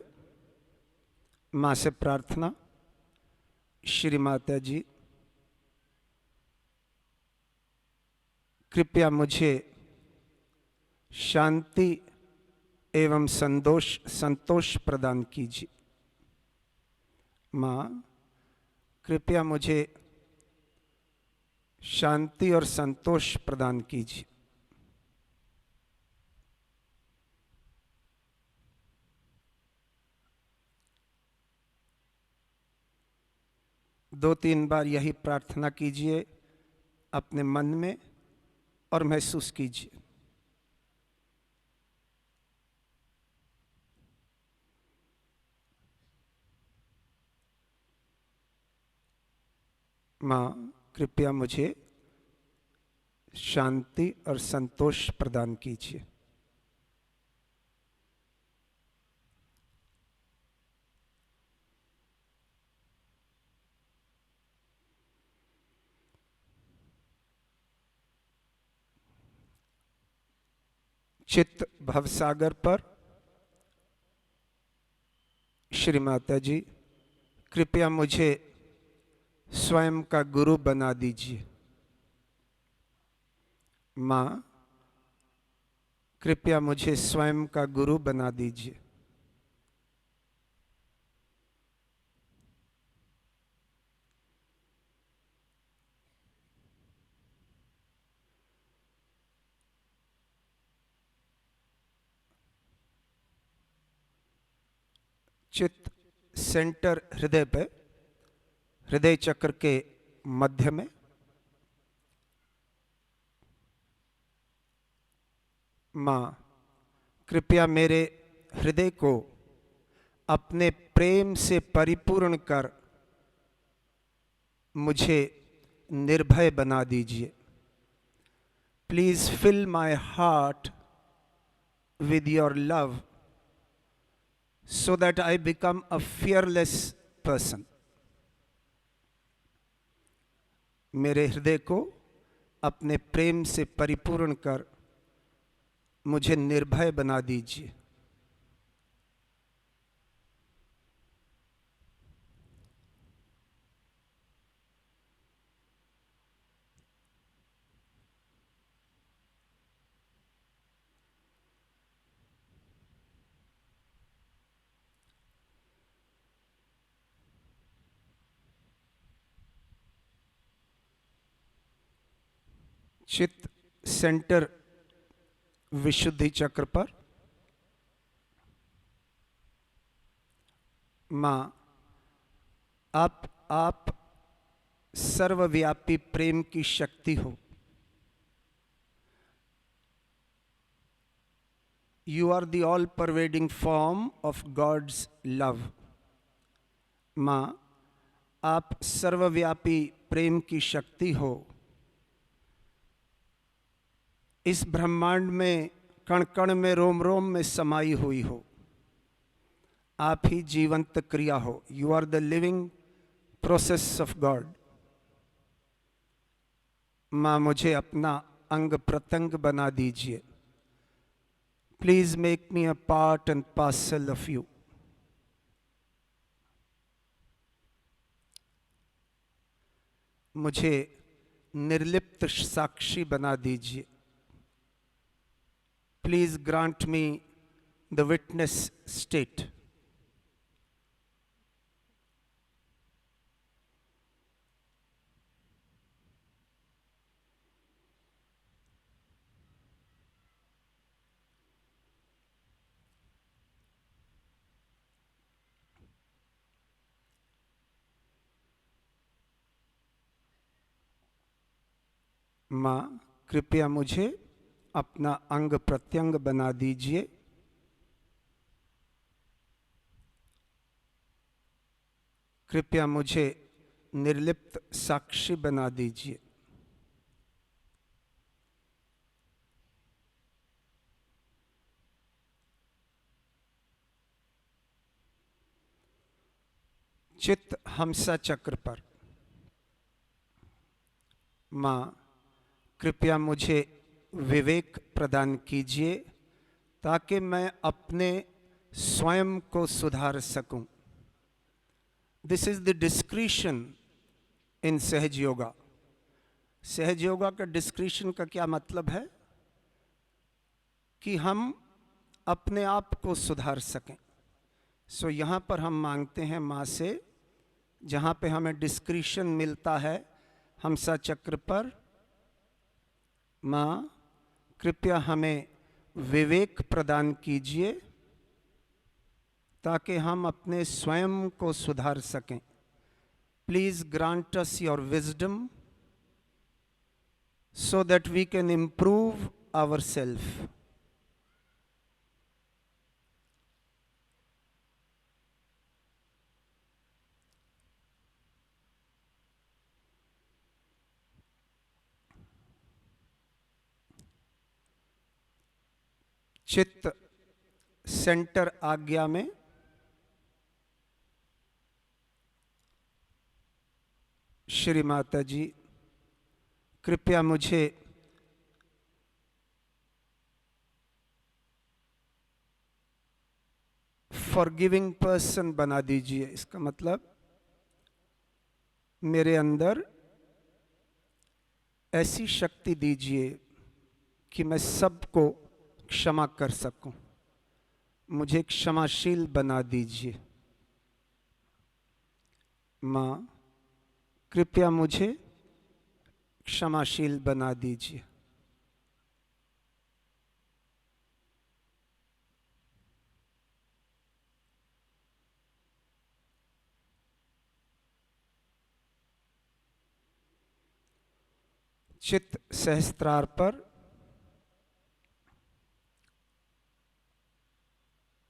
मां से प्रार्थना, श्री माता जी, कृपया मुझे शांति एवं संतोष प्रदान कीजिए। मां, कृपया मुझे शांति और संतोष प्रदान कीजिए। दो तीन बार यही प्रार्थना कीजिए अपने मन में और महसूस कीजिए। मां, कृपया मुझे शांति और संतोष प्रदान कीजिए। चित्त भवसागर पर। श्री माता जी, कृपया मुझे स्वयं का गुरु बना दीजिए। माँ, कृपया मुझे स्वयं का गुरु बना दीजिए। चित्त सेंटर हृदय पे, हृदय चक्र के मध्य में। माँ, कृपया मेरे हृदय को अपने प्रेम से परिपूर्ण कर मुझे निर्भय बना दीजिए। Please fill my heart with your love so that I become a fearless person. मेरे हृदय को अपने प्रेम से परिपूर्ण कर मुझे निर्भय बना दीजिए। चित्त सेंटर विशुद्धि चक्र पर। माँ, आप सर्वव्यापी प्रेम की शक्ति हो। You are the all pervading form of God's love. माँ, आप सर्वव्यापी प्रेम की शक्ति हो। इस ब्रह्मांड में कण कण में रोम रोम में समाई हुई हो। आप ही जीवंत क्रिया हो। You are the living process of God. माँ, मुझे अपना अंग प्रत्यंग बना दीजिए। Please make me a part and parcel of you. मुझे निर्लिप्त साक्षी बना दीजिए। Please grant me the witness state. माँ, कृपया मुझे अपना अंग प्रत्यंग बना दीजिए। कृपया मुझे निर्लिप्त साक्षी बना दीजिए। चित्त हमसा चक्र पर। माँ, कृपया मुझे विवेक प्रदान कीजिए ताकि मैं अपने स्वयं को सुधार सकूं। दिस इज द डिस्क्रिशन इन सहज योगा। सहज योगा का डिस्क्रिशन का क्या मतलब है? कि हम अपने आप को सुधार सकें। सो यहाँ पर हम मांगते हैं माँ से, जहाँ पे हमें डिस्क्रिशन मिलता है हमसा चक्र पर, माँ, कृपया हमें विवेक प्रदान कीजिए ताकि हम अपने स्वयं को सुधार सकें। Please grant us your wisdom so that we can improve ourselves. चित्त सेंटर आज्ञा में श्री माता जी, कृपया मुझे फॉरगिविंग पर्सन बना दीजिए। इसका मतलब मेरे अंदर ऐसी शक्ति दीजिए कि मैं सबको क्षमा कर सकूं। मुझे क्षमाशील बना दीजिए। माँ, कृपया मुझे क्षमाशील बना दीजिए। चित्त सहस्त्रार पर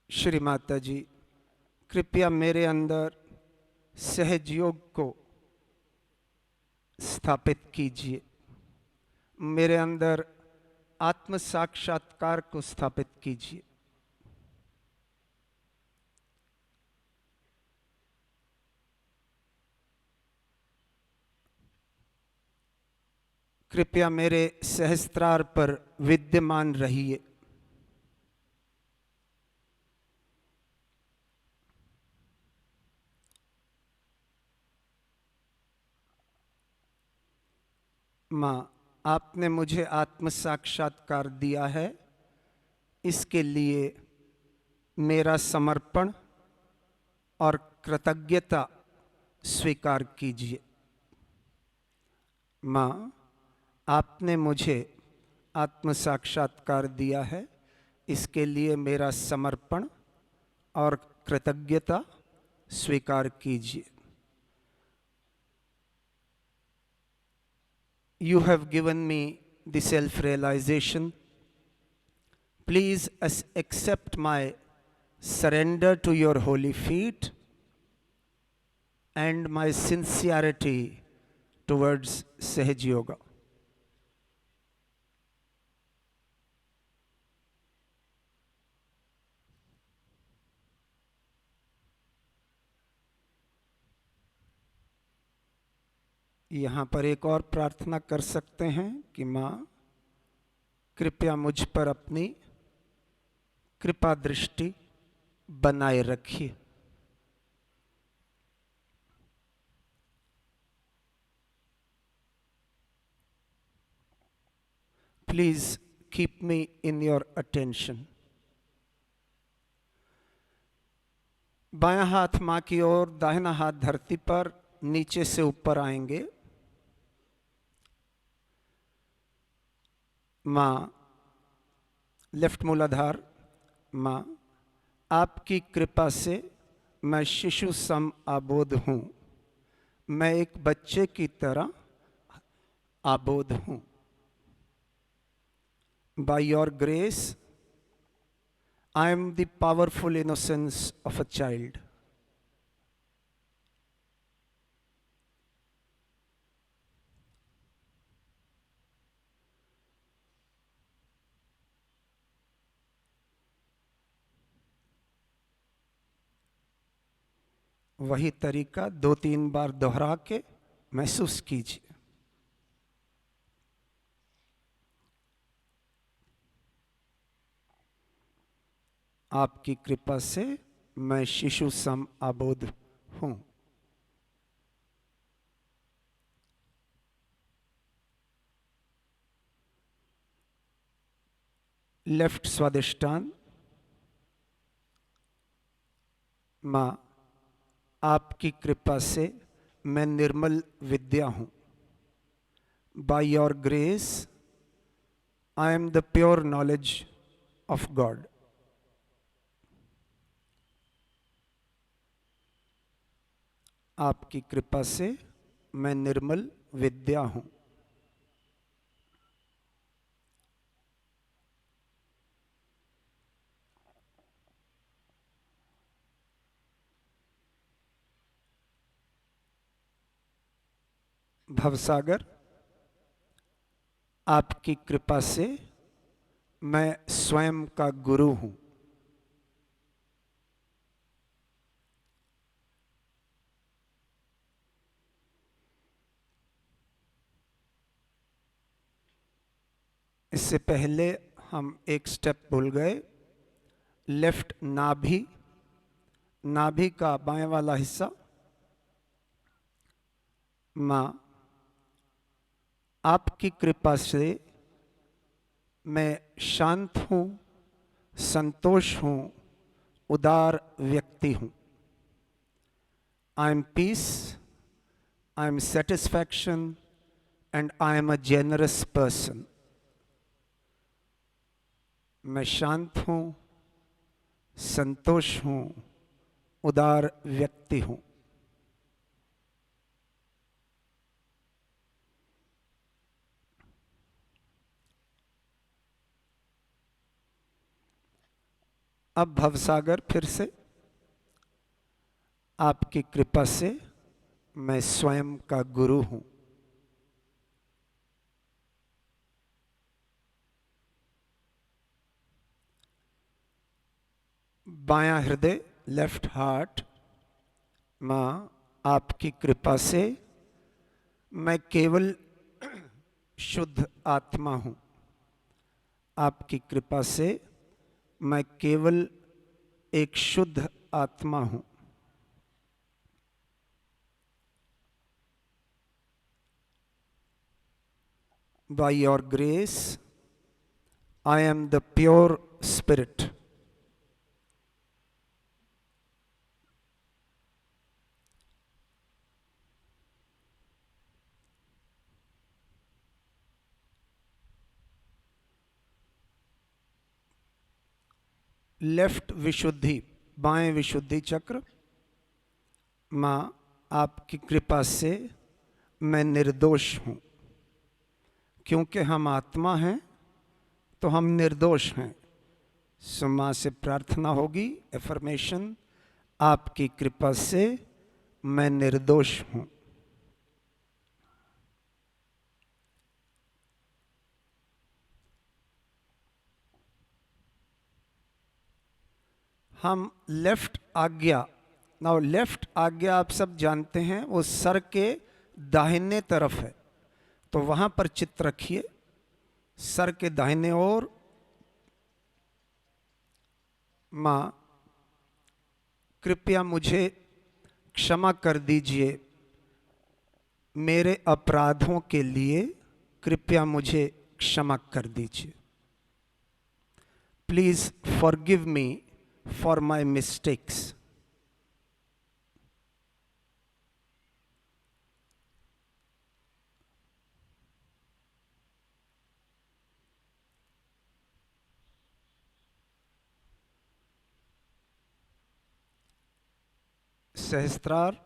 श्री माता जी, कृपया मेरे अंदर सहज योग को स्थापित कीजिए। मेरे अंदर आत्म साक्षात्कार को स्थापित कीजिए। कृपया मेरे सहस्त्रार पर विद्यमान रहिए। माँ, आपने मुझे आत्म साक्षात्कार दिया है, इसके लिए मेरा समर्पण और कृतज्ञता स्वीकार कीजिए। माँ, आपने मुझे आत्म साक्षात्कार दिया है, इसके लिए मेरा समर्पण और कृतज्ञता स्वीकार कीजिए। You have given me the self-realization. Please accept my surrender to your holy feet and my sincerity towards Sahaj Yoga. यहाँ पर एक और प्रार्थना कर सकते हैं कि माँ, कृपया मुझ पर अपनी कृपा दृष्टि बनाए रखिए। Please keep me in your attention. बायां हाथ माँ की ओर, दाहिना हाथ धरती पर, नीचे से ऊपर आएंगे। माँ, लेफ्ट मूलाधार। माँ, आपकी कृपा से मैं शिशु सम आबोध हूँ। मैं एक बच्चे की तरह आबोध हूँ। By your grace, I am the powerful innocence of a child. वही तरीका 2-3 बार दोहरा के महसूस कीजिए। आपकी कृपा से मैं शिशु सम आबोध हूं। लेफ्ट स्वादिष्टान। माँ, आपकी कृपा से मैं निर्मल विद्या हूं। By your grace I am the pure knowledge of God. आपकी कृपा से मैं निर्मल विद्या हूं। भवसागर, आपकी कृपा से मैं स्वयं का गुरु हूं। इससे पहले हम एक स्टेप भूल गए। लेफ्ट नाभि, नाभि का बाएं वाला हिस्सा। माँ, आपकी कृपा से मैं शांत हूँ, संतोष हूँ, उदार व्यक्ति हूँ। I am peace, I am satisfaction and I am a generous person. मैं शांत हूँ, संतोष हूँ, उदार व्यक्ति हूँ। अब भवसागर फिर से, आपकी कृपा से मैं स्वयं का गुरु हूँ। बायां हृदय, लेफ्ट हार्ट, माँ, आपकी कृपा से मैं केवल शुद्ध आत्मा हूँ। आपकी कृपा से मैं केवल एक शुद्ध आत्मा हूँ। By your grace, I am the pure spirit. Left Vishuddhi, बाएं विशुद्धि चक्र, माँ, आपकी कृपा से मैं निर्दोष हूँ। क्योंकि हम आत्मा हैं तो हम निर्दोष हैं। सो माँ से प्रार्थना होगी, एफर्मेशन, आपकी कृपा से मैं निर्दोष हूँ। हम लेफ्ट आज्ञा, नाउ लेफ्ट आज्ञा आप सब जानते हैं, वो सर के दाहिने तरफ है, तो वहां पर चित्त रखिए, सर के दाहिने ओर। माँ, कृपया मुझे क्षमा कर दीजिए, मेरे अपराधों के लिए कृपया मुझे क्षमा कर दीजिए। Please forgive me for my mistakes. सहस्त्रार,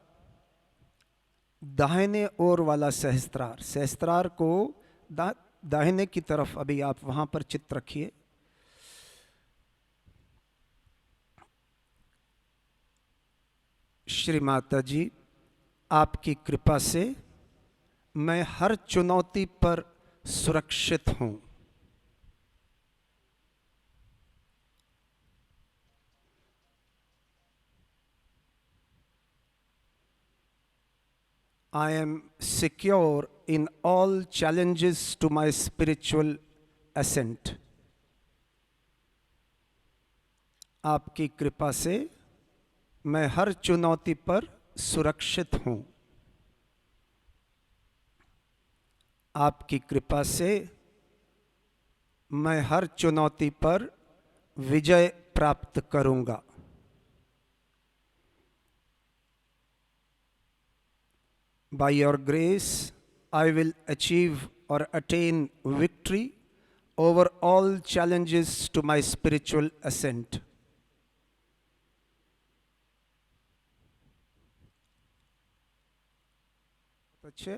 दाहिने ओर वाला सहस्त्रार, सहस्त्रार को दाहिने की तरफ, अभी आप वहां पर चित्त रखिए। श्री माता जी, आपकी कृपा से मैं हर चुनौती पर सुरक्षित हूं। I am secure in all challenges to my spiritual ascent. आपकी कृपा से मैं हर चुनौती पर सुरक्षित हूं। आपकी कृपा से मैं हर चुनौती पर विजय प्राप्त करूंगा। By your grace, I will achieve or attain victory over all challenges to my spiritual ascent. अच्छे,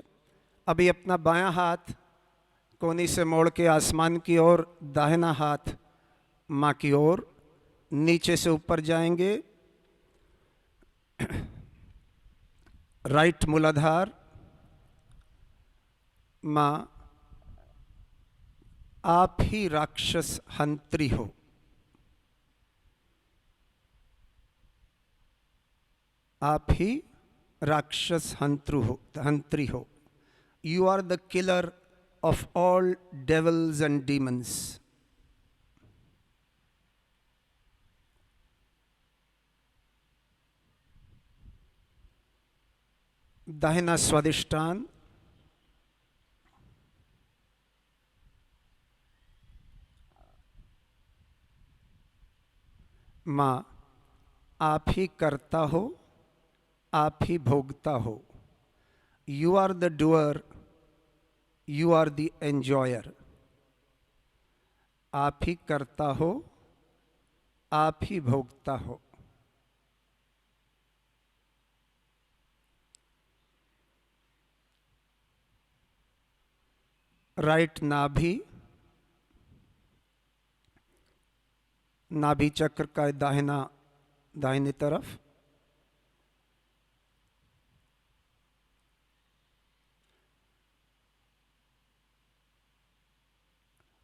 अभी अपना बायां हाथ कोनी से मोड़ के आसमान की ओर, दाहिना हाथ माँ की ओर, नीचे से ऊपर जाएंगे। राइट मूलाधार, माँ, आप ही राक्षस हंत्री हो। आप ही राक्षस हंत्री हो। You are the killer of all devils and demons. दाहिना स्वादिष्टान, माँ आप ही करता हो, आप ही भोगता हो। You are the doer, you are the enjoyer. आप ही करता हो, आप ही भोगता हो। राइट नाभि, नाभि चक्र का दाहिनी तरफ,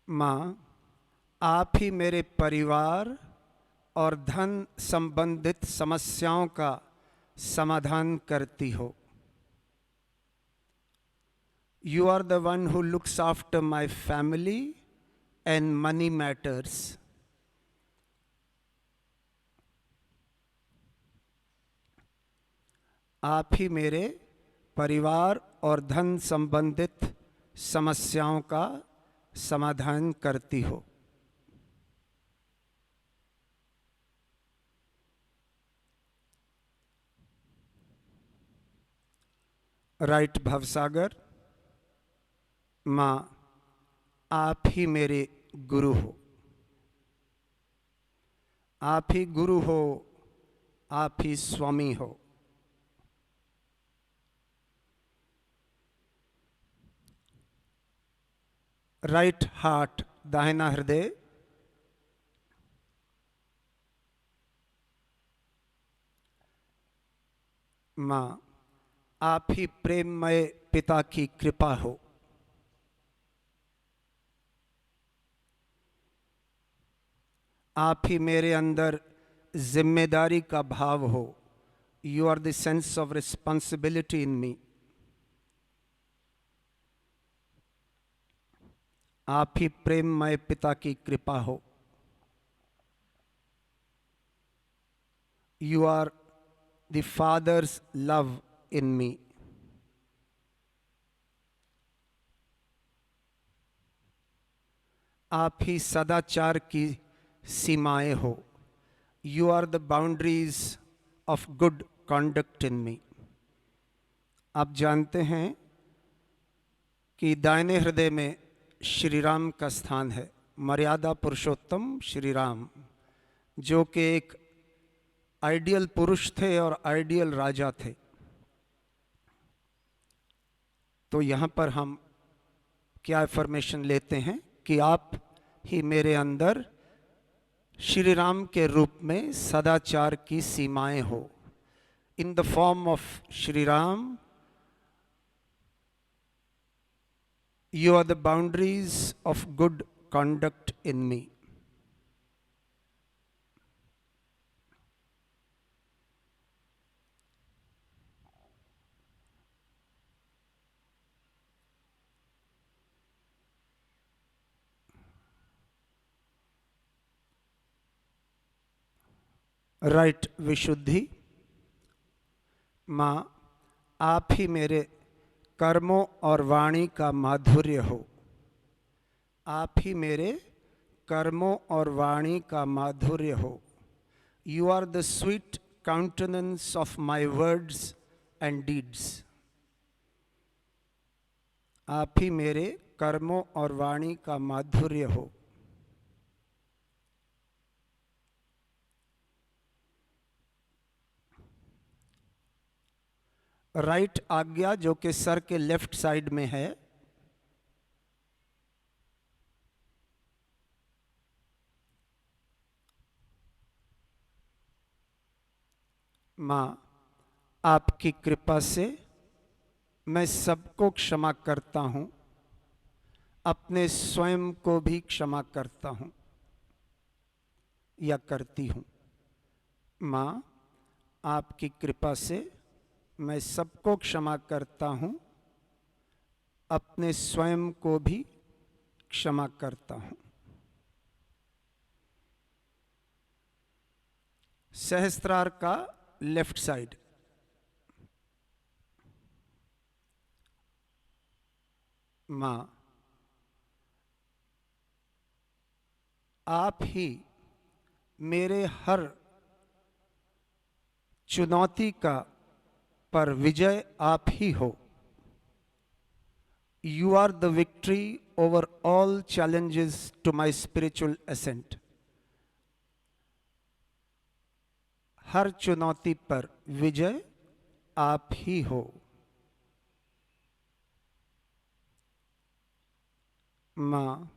माँ आप ही मेरे परिवार और धन संबंधित समस्याओं का समाधान करती हो। You are the one who looks after my family and money matters. आप ही मेरे परिवार और धन संबंधित समस्याओं का समाधान करती हो। राइट भवसागर, माँ आप ही मेरे गुरु हो। आप ही गुरु हो, आप ही स्वामी हो। राइट हार्ट, दाहिना हृदय, माँ आप ही प्रेममय पिता की कृपा हो। आप ही मेरे अंदर जिम्मेदारी का भाव हो। You are the sense of responsibility in me. आप ही प्रेममय पिता की कृपा हो। You are the father's love in me. आप ही सदाचार की सीमाएं हो। You are the boundaries of good conduct in me. आप जानते हैं कि दाहिने हृदय में श्री राम का स्थान है, मर्यादा पुरुषोत्तम श्री राम, जो कि एक आइडियल पुरुष थे और आइडियल राजा थे। तो यहाँ पर हम क्या इन्फॉर्मेशन लेते हैं कि आप ही मेरे अंदर श्री राम के रूप में सदाचार की सीमाएं हो। In the form of Shri Ram, you are the boundaries of good conduct in me. Right Vishuddhi, माँ आप ही मेरे कर्मों और वाणी का माधुर्य हो। आप ही मेरे कर्मों और वाणी का माधुर्य हो। You are the sweet countenance of my words and deeds. आप ही मेरे कर्मों और वाणी का माधुर्य हो। राइट आज्ञा, जो कि सर के लेफ्ट साइड में है, माँ आपकी कृपा से मैं सबको क्षमा करता हूँ, अपने स्वयं को भी क्षमा करता हूँ या करती हूँ। माँ आपकी कृपा से मैं सबको क्षमा करता हूँ, अपने स्वयं को भी क्षमा करता हूँ। सहस्त्रार का लेफ्ट साइड, माँ, आप ही मेरे हर चुनौती का पर विजय आप ही हो। You are the victory over all challenges to my spiritual ascent. हर चुनौती पर विजय आप ही हो। माँ,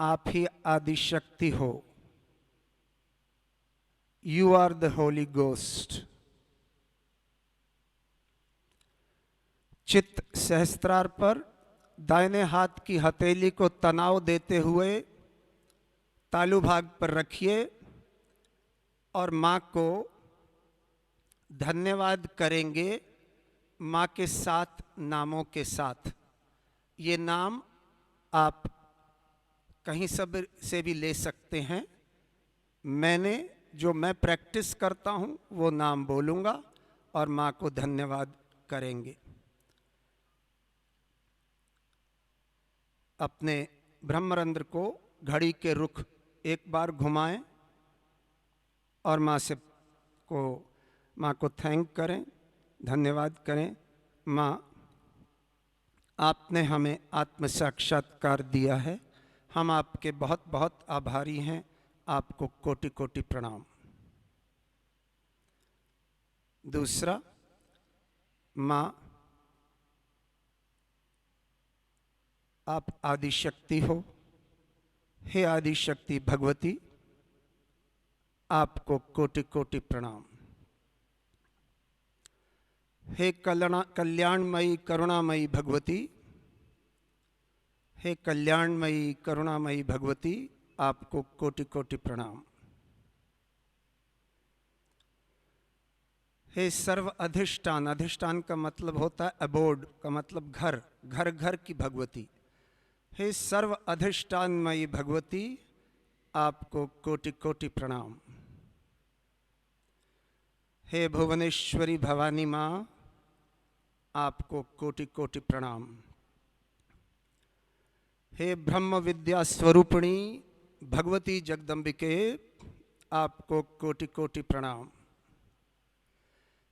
आप ही आदि शक्ति हो। You are the Holy Ghost. चित्त सहस्त्रार पर दाहिने हाथ की हथेली को तनाव देते हुए तालू भाग पर रखिए और माँ को धन्यवाद करेंगे माँ के 7 नामों के साथ। ये नाम आप कहीं सब से भी ले सकते हैं। मैं प्रैक्टिस करता हूँ वो नाम बोलूँगा और माँ को धन्यवाद करेंगे। अपने ब्रह्मरंध्र को घड़ी के रुख एक बार घुमाएं और माँ को थैंक करें, धन्यवाद करें। माँ, आपने हमें आत्म साक्षात्कार दिया है, हम आपके बहुत बहुत आभारी हैं। आपको कोटि कोटि प्रणाम। दूसरा, माँ, आप आदि शक्ति हो। हे आदि शक्ति भगवती, आपको कोटि कोटि प्रणाम। हे कल्याणमयी करुणामयी भगवती, हे कल्याणमयी करुणामयी भगवती, आपको कोटि कोटि प्रणाम। हे सर्व अधिष्ठान, अधिष्ठान का मतलब होता है अबोर्ड, का मतलब घर, घर घर की भगवती। हे सर्व अधिष्ठानमयी भगवती, आपको कोटि कोटि प्रणाम। हे भुवनेश्वरी भवानी माँ, आपको कोटि कोटि प्रणाम। हे ब्रह्म विद्या स्वरूपिणी भगवती जगदम्बिके, आपको कोटि कोटि प्रणाम।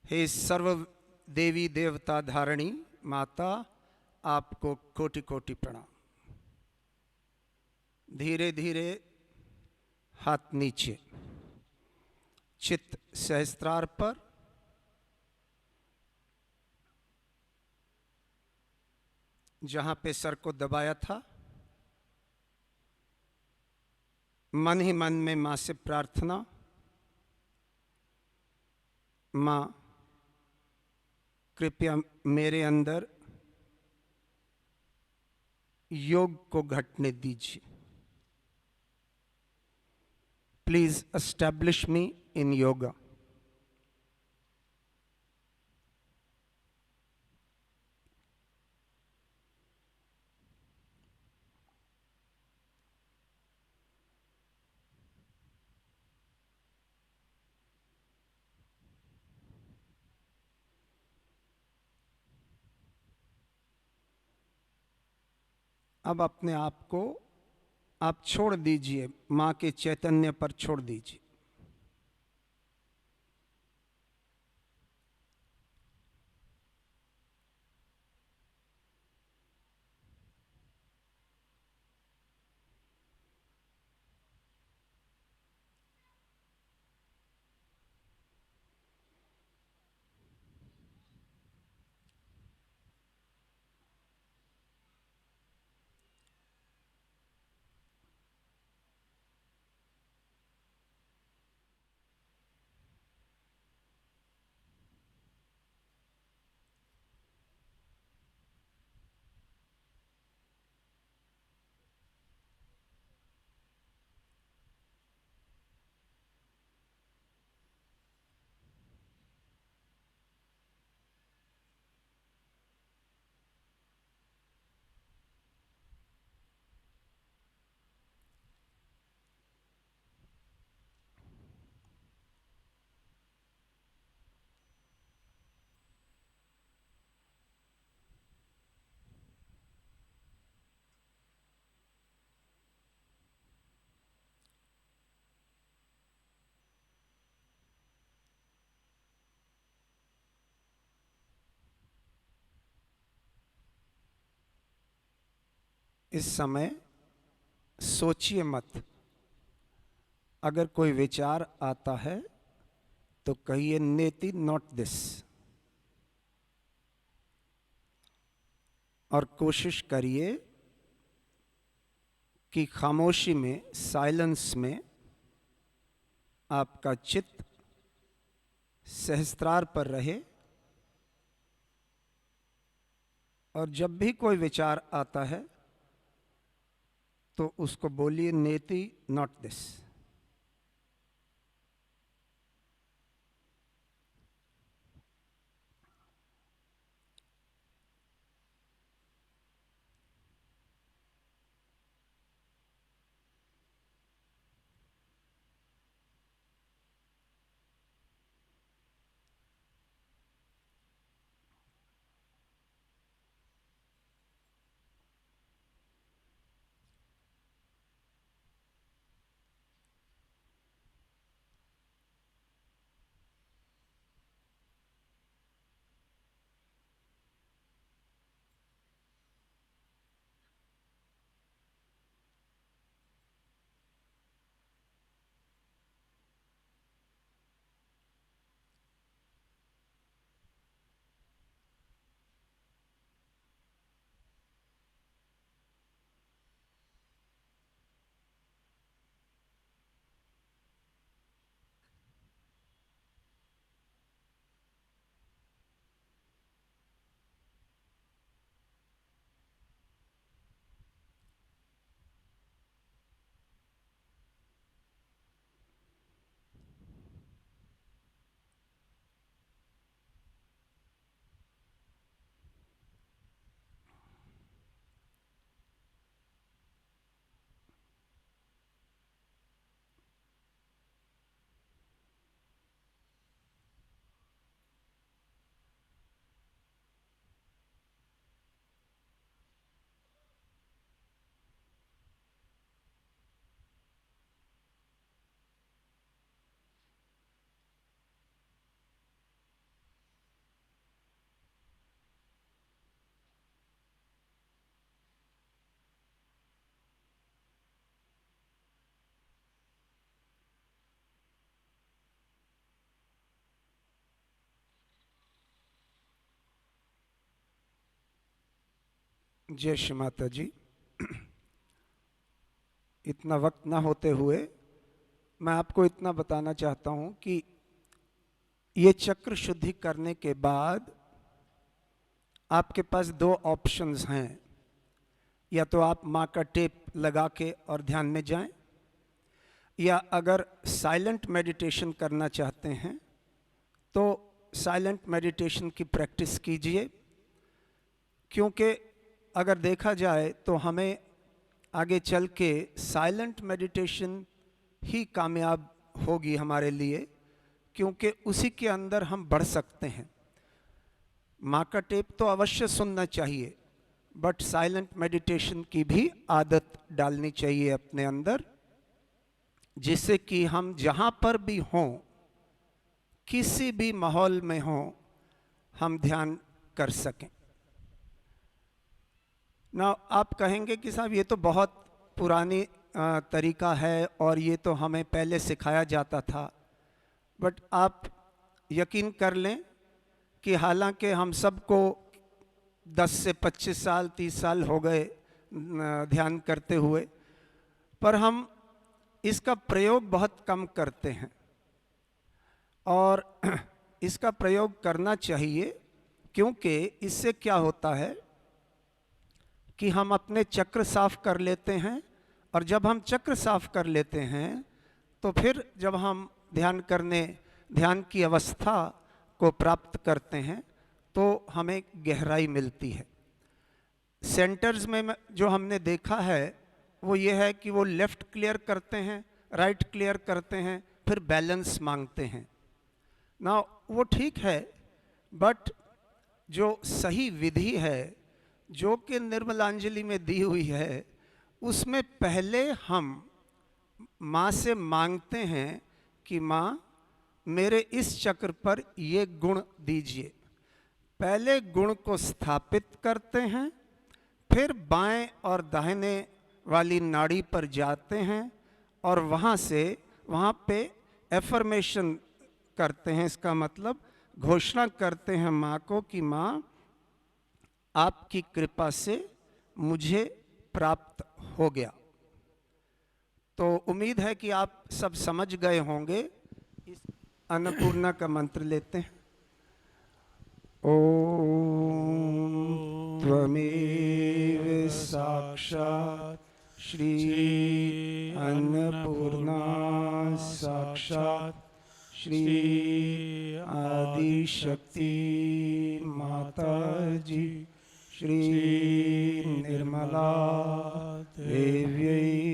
हे सर्व देवी देवता धारणी माता, आपको कोटि कोटि प्रणाम। धीरे धीरे हाथ नीचे, चित्त सहस्त्रार पर, जहां पे सर को दबाया था, मन ही मन में मां से प्रार्थना, मां कृपया मेरे अंदर योग को घटने दीजिए। प्लीज एस्टैब्लिश मी इन योगा। अब अपने आप को आप छोड़ दीजिए, मां के चैतन्य पर छोड़ दीजिए। इस समय सोचिए मत। अगर कोई विचार आता है तो कहिए नेति नॉट दिस, और कोशिश करिए कि खामोशी में, साइलेंस में आपका चित्त सहस्त्रार पर रहे, और जब भी कोई विचार आता है तो उसको बोलिए नेति नॉट दिस। जय श्री माता जी। इतना वक्त ना होते हुए मैं आपको इतना बताना चाहता हूं कि ये चक्र शुद्धि करने के बाद आपके पास दो ऑप्शंस हैं। या तो आप माँ का टेप लगा के और ध्यान में जाएं, या अगर साइलेंट मेडिटेशन करना चाहते हैं तो साइलेंट मेडिटेशन की प्रैक्टिस कीजिए। क्योंकि अगर देखा जाए तो हमें आगे चल के साइलेंट मेडिटेशन ही कामयाब होगी हमारे लिए, क्योंकि उसी के अंदर हम बढ़ सकते हैं। माँ का टेप तो अवश्य सुनना चाहिए, बट साइलेंट मेडिटेशन की भी आदत डालनी चाहिए अपने अंदर, जिससे कि हम जहाँ पर भी हों, किसी भी माहौल में हों, हम ध्यान कर सकें ना। आप कहेंगे कि साहब ये तो बहुत पुरानी तरीका है और ये तो हमें पहले सिखाया जाता था, बट आप यकीन कर लें कि हालांकि हम सबको 10 से 25 साल 30 साल हो गए ध्यान करते हुए, पर हम इसका प्रयोग बहुत कम करते हैं। और इसका प्रयोग करना चाहिए, क्योंकि इससे क्या होता है कि हम अपने चक्र साफ कर लेते हैं, और जब हम चक्र साफ कर लेते हैं तो फिर जब हम ध्यान की अवस्था को प्राप्त करते हैं तो हमें गहराई मिलती है। सेंटर्स में जो हमने देखा है वो ये है कि वो लेफ्ट क्लियर करते हैं, राइट क्लियर करते हैं, फिर बैलेंस मांगते हैं ना। वो ठीक है, बट जो सही विधि है जो कि निर्मलांजलि में दी हुई है, उसमें पहले हम माँ से मांगते हैं कि माँ मेरे इस चक्र पर ये गुण दीजिए। पहले गुण को स्थापित करते हैं, फिर बाएं और दाहिने वाली नाड़ी पर जाते हैं और वहाँ पे एफर्मेशन करते हैं। इसका मतलब घोषणा करते हैं माँ को कि माँ आपकी कृपा से मुझे प्राप्त हो गया। तो उम्मीद है कि आप सब समझ गए होंगे। इस अन्नपूर्णा का मंत्र लेते हैं। ओम त्वमेव साक्षात् श्री अन्नपूर्णा साक्षात् श्री आदिशक्ति माता जी श्री निर्मला देव्यै